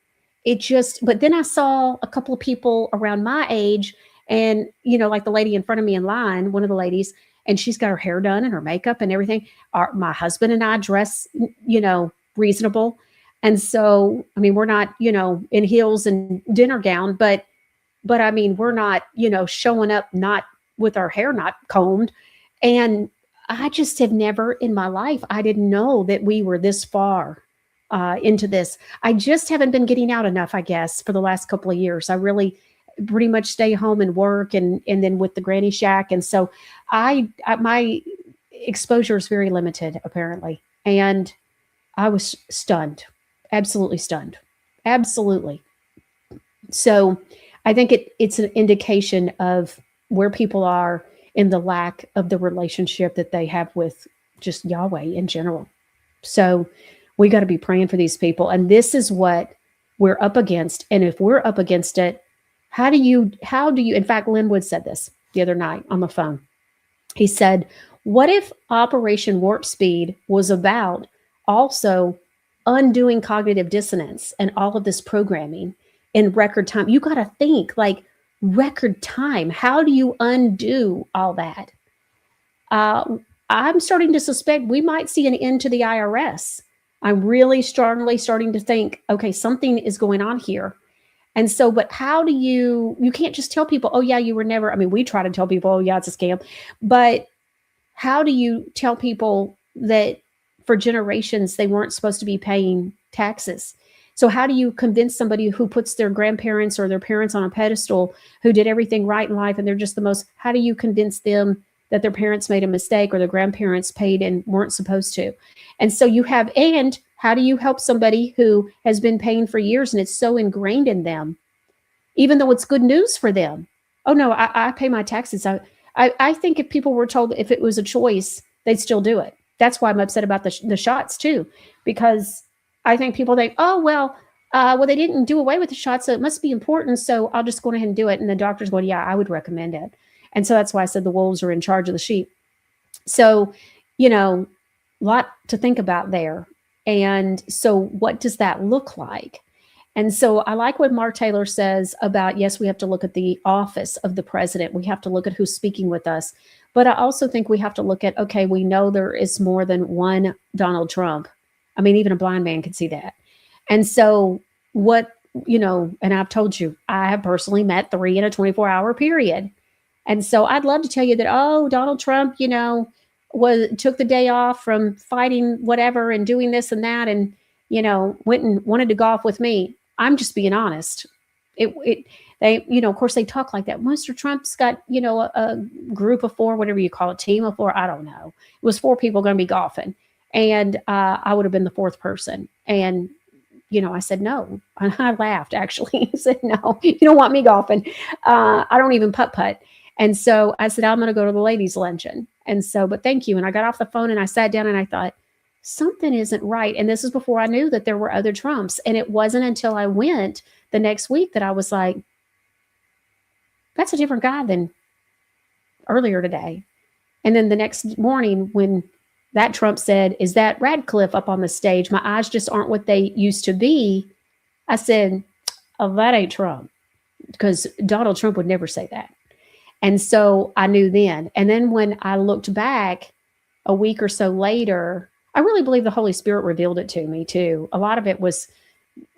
but then I saw a couple of people around my age and, like the lady in front of me in line, one of the ladies, and she's got her hair done and her makeup and everything. My husband and I dress, reasonable. And so, I mean, we're not, in heels and dinner gown, but I mean, we're not, showing up not with our hair not combed. And I just have never in my life, I didn't know that we were this far into this. I just haven't been getting out enough, I guess, for the last couple of years. I really pretty much stay home and work and then with the granny shack. And so my exposure is very limited, apparently. And I was stunned, absolutely stunned, absolutely. So I think it's an indication of where people are in the lack of the relationship that they have with just Yahweh in general. So we got to be praying for these people. And this is what we're up against. And if we're up against it, how do you, in fact, Linwood said this the other night on the phone. He said, what if Operation Warp Speed was about also undoing cognitive dissonance and all of this programming in record time? You got to think, like, record time. How do you undo all that? I'm starting to suspect we might see an end to the IRS. I'm really strongly starting to think, okay, something is going on here. And so, but how do you can't just tell people, oh yeah, you were never, I mean, we try to tell people, oh yeah, it's a scam, but how do you tell people that for generations they weren't supposed to be paying taxes? So how do you convince somebody who puts their grandparents or their parents on a pedestal, who did everything right in life and they're just the most, how do you convince them that their parents made a mistake or their grandparents paid and weren't supposed to? And so you have, and how do you help somebody who has been paying for years and it's so ingrained in them, even though it's good news for them? Oh no, I pay my taxes. I think if people were told if it was a choice, they'd still do it. That's why I'm upset about the shots too, because I think people think, oh, well, they didn't do away with the shots, so it must be important. So I'll just go ahead and do it. And the doctor's going, yeah, I would recommend it. And so that's why I said the wolves are in charge of the sheep. So, a lot to think about there. And so what does that look like? And so I like what Mark Taylor says about, yes, we have to look at the office of the president. We have to look at who's speaking with us. But I also think we have to look at, okay, we know there is more than one Donald Trump. I mean, even a blind man can see that. And so what, and I've told you, I have personally met 3 in a 24-hour period. And so I'd love to tell you that, oh, Donald Trump, took the day off from fighting whatever and doing this and that and, went and wanted to golf with me. I'm just being honest. They, of course they talk like that. Mr. Trump's got, a group of 4, whatever you call it, team of 4. I don't know. It was 4 people going to be golfing. And I would have been the 4th person. And, I said, no. And I laughed, actually. I said, no, you don't want me golfing. I don't even putt. And so I said, I'm going to go to the ladies' luncheon. And so, but thank you. And I got off the phone and I sat down and I thought, something isn't right. And this is before I knew that there were other Trumps. And it wasn't until I went the next week that I was like, that's a different guy than earlier today. And then the next morning when that Trump said, is that Radcliffe up on the stage? My eyes just aren't what they used to be. I said, oh, that ain't Trump, because Donald Trump would never say that. And so I knew then. And then when I looked back a week or so later, I really believe the Holy Spirit revealed it to me too. A lot of it was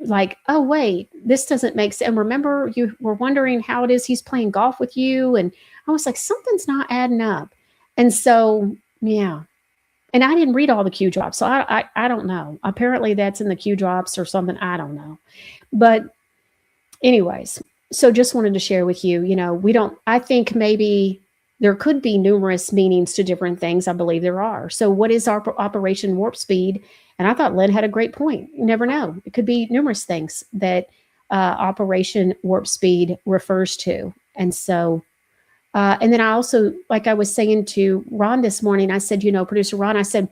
like, oh, wait, this doesn't make sense. And remember, you were wondering how it is he's playing golf with you. And I was like, something's not adding up. And so, yeah. And I didn't read all the Q drops, so I don't know. Apparently that's in the Q drops or something. I don't know. But anyways, so just wanted to share with you, I think maybe there could be numerous meanings to different things. I believe there are. So what is our Operation Warp Speed? And I thought Lynn had a great point. You never know. It could be numerous things that Operation Warp Speed refers to. And so, and then I also, like I was saying to Ron this morning, I said, producer Ron, I said,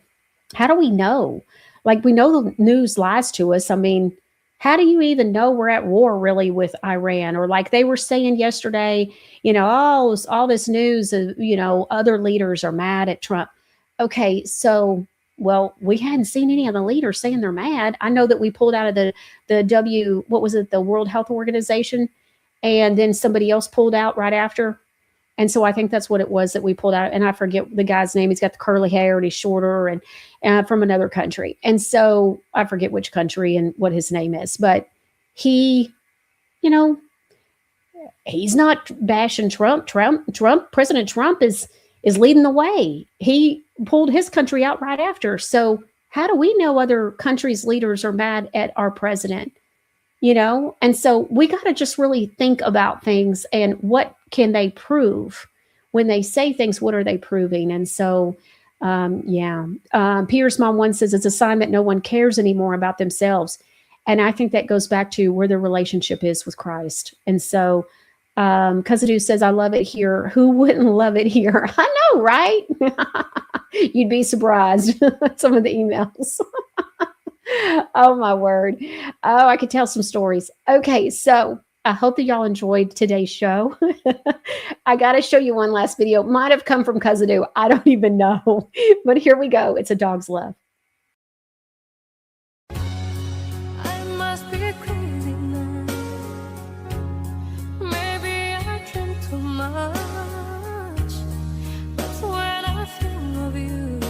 how do we know? Like, we know the news lies to us. I mean, how do you even know we're at war really with Iran? Or like they were saying yesterday, all this news of, other leaders are mad at Trump. Okay, so, well, we hadn't seen any of the leaders saying they're mad. I know that we pulled out of the the World Health Organization, and then somebody else pulled out right after. And so I think that's what it was that we pulled out. And I forget the guy's name. He's got the curly hair and he's shorter and from another country. And so I forget which country and what his name is. But he, he's not bashing Trump. President Trump is leading the way. He pulled his country out right after. So how do we know other countries' leaders are mad at our president? And so we got to just really think about things and what can they prove when they say things, what are they proving? And so, Peter's mom one says it's a sign that no one cares anymore about themselves. And I think that goes back to where their relationship is with Christ. And so, Cousin says, I love it here. Who wouldn't love it here? I know, right? You'd be surprised some of the emails. Oh, my word. Oh, I could tell some stories. Okay, so I hope that y'all enjoyed today's show. I got to show you one last video. Might have come from Cousin. I don't even know. But here we go. It's A Dog's Love. I must be crazy now. Maybe I drink too much. That's when I think of you.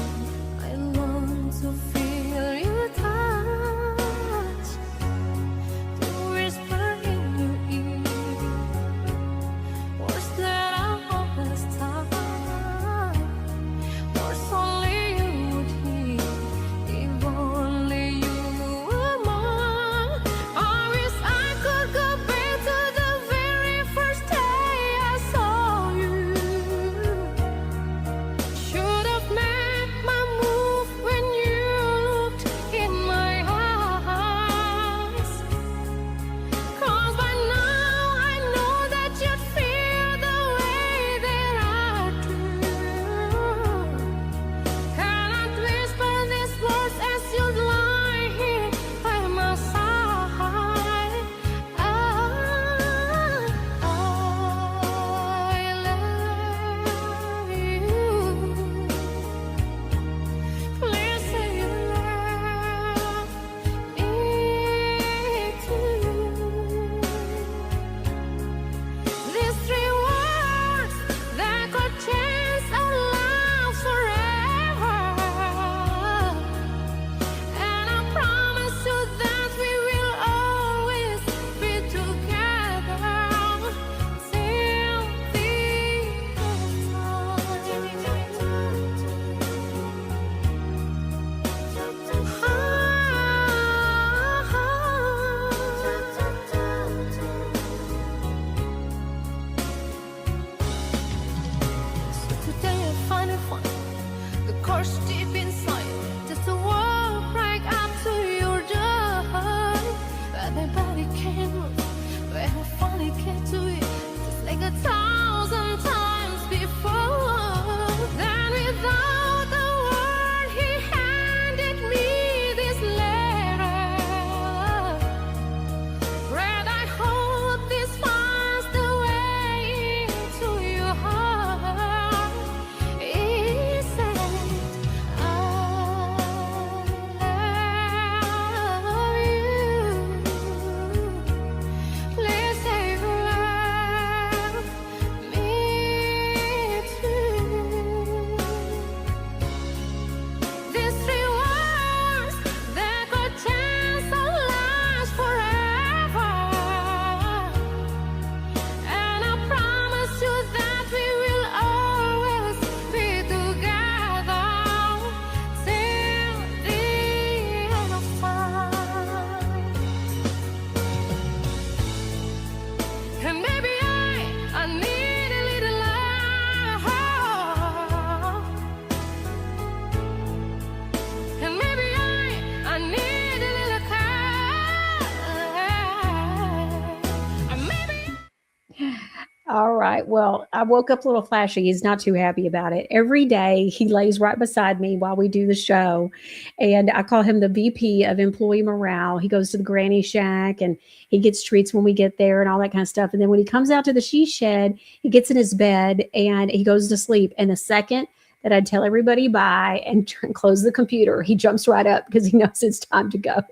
All right. Well, I woke up a little flashy. He's not too happy about it. Every day he lays right beside me while we do the show. And I call him the VP of employee morale. He goes to the granny shack and he gets treats when we get there and all that kind of stuff. And then when he comes out to the she shed, he gets in his bed and he goes to sleep. And the second that I tell everybody bye and close the computer, he jumps right up because he knows it's time to go.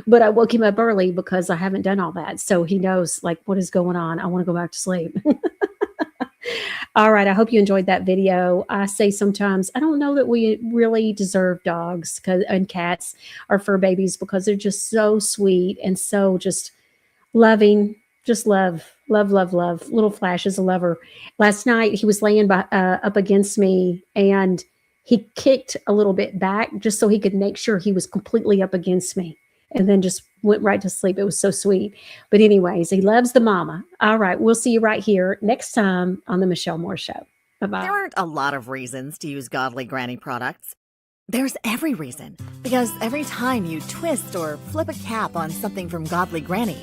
But I woke him up early because I haven't done all that. So he knows like what is going on. I want to go back to sleep. All right. I hope you enjoyed that video. I say sometimes I don't know that we really deserve dogs and cats or fur babies because they're just so sweet and so just loving. Just love. Little flashes of lover. Last night he was laying up against me and he kicked a little bit back just so he could make sure he was completely up against me and then just went right to sleep. It was so sweet. But anyways, he loves the mama. All right. We'll see you right here next time on the Michelle Moore Show. Bye-bye. There aren't a lot of reasons to use Godly Granny products. There's every reason, because every time you twist or flip a cap on something from Godly Granny,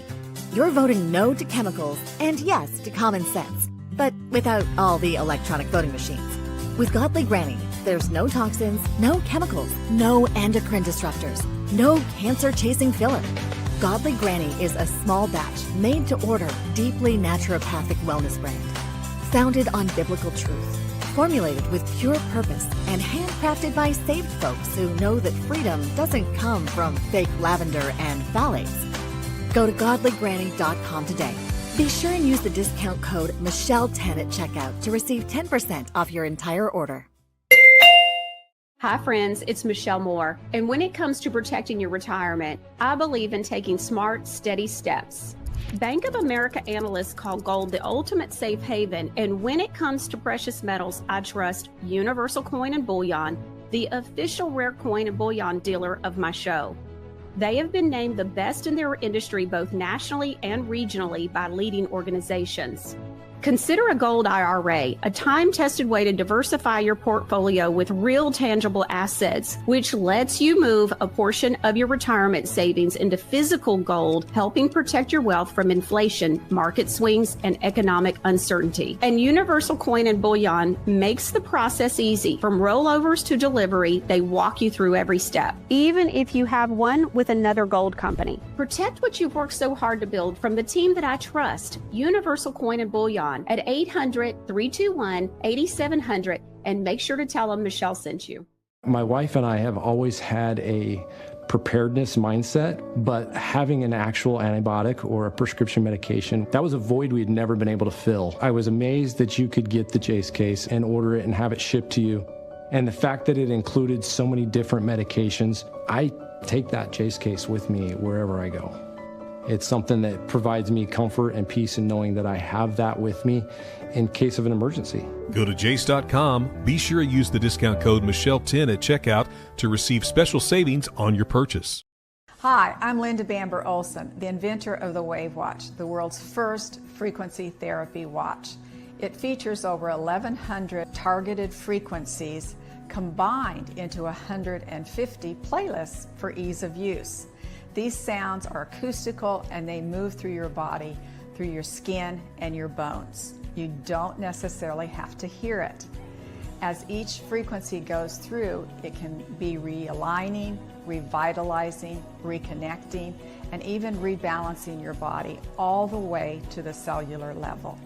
you're voting no to chemicals and yes to common sense, but without all the electronic voting machines. With Godly Granny, there's no toxins, no chemicals, no endocrine disruptors, no cancer-chasing filler. Godly Granny is a small batch, made-to-order, deeply naturopathic wellness brand. Founded on biblical truth, formulated with pure purpose, and handcrafted by saved folks who know that freedom doesn't come from fake lavender and phthalates. Go to godlygranny.com today. Be sure and use the discount code Michelle10 at checkout to receive 10% off your entire order. Hi, friends. It's Michelle Moore. And when it comes to protecting your retirement, I believe in taking smart, steady steps. Bank of America analysts call gold the ultimate safe haven. And when it comes to precious metals, I trust Universal Coin and Bullion, the official rare coin and bullion dealer of my show. They have been named the best in their industry, both nationally and regionally, by leading organizations. Consider a gold IRA, a time-tested way to diversify your portfolio with real tangible assets, which lets you move a portion of your retirement savings into physical gold, helping protect your wealth from inflation, market swings, and economic uncertainty. And Universal Coin and Bullion makes the process easy. From rollovers to delivery, they walk you through every step, even if you have one with another gold company. Protect what you've worked so hard to build from the team that I trust, Universal Coin and Bullion, at 800-321-8700, and make sure to tell them Michelle sent you. My wife and I have always had a preparedness mindset, but having an actual antibiotic or a prescription medication, that was a void we'd never been able to fill. I was amazed that you could get the Jace case and order it and have it shipped to you. And the fact that it included so many different medications, I take that Jace case with me wherever I go. It's something that provides me comfort and peace in knowing that I have that with me in case of an emergency. Go to jace.com. Be sure to use the discount code Michelle10 at checkout to receive special savings on your purchase. Hi, I'm Linda Bamber Olson, the inventor of the Wave Watch, the world's first frequency therapy watch. It features over 1,100 targeted frequencies combined into 150 playlists for ease of use. These sounds are acoustical and they move through your body, through your skin and your bones. You don't necessarily have to hear it. As each frequency goes through, it can be realigning, revitalizing, reconnecting, and even rebalancing your body all the way to the cellular level.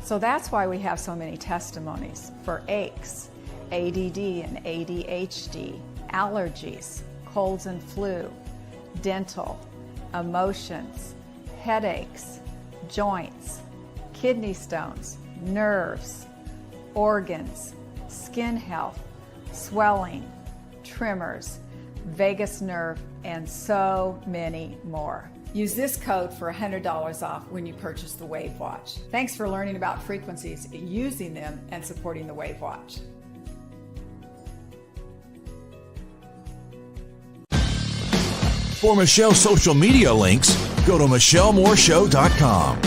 So that's why we have so many testimonies for aches, ADD and ADHD, allergies, colds and flu, dental, emotions, headaches, joints, kidney stones, nerves, organs, skin health, swelling, tremors, vagus nerve, and so many more. Use this code for $100 off when you purchase the Wave Watch. Thanks for learning about frequencies, using them, and supporting the Wave Watch. For Michelle's social media links, go to MichelleMooreShow.com.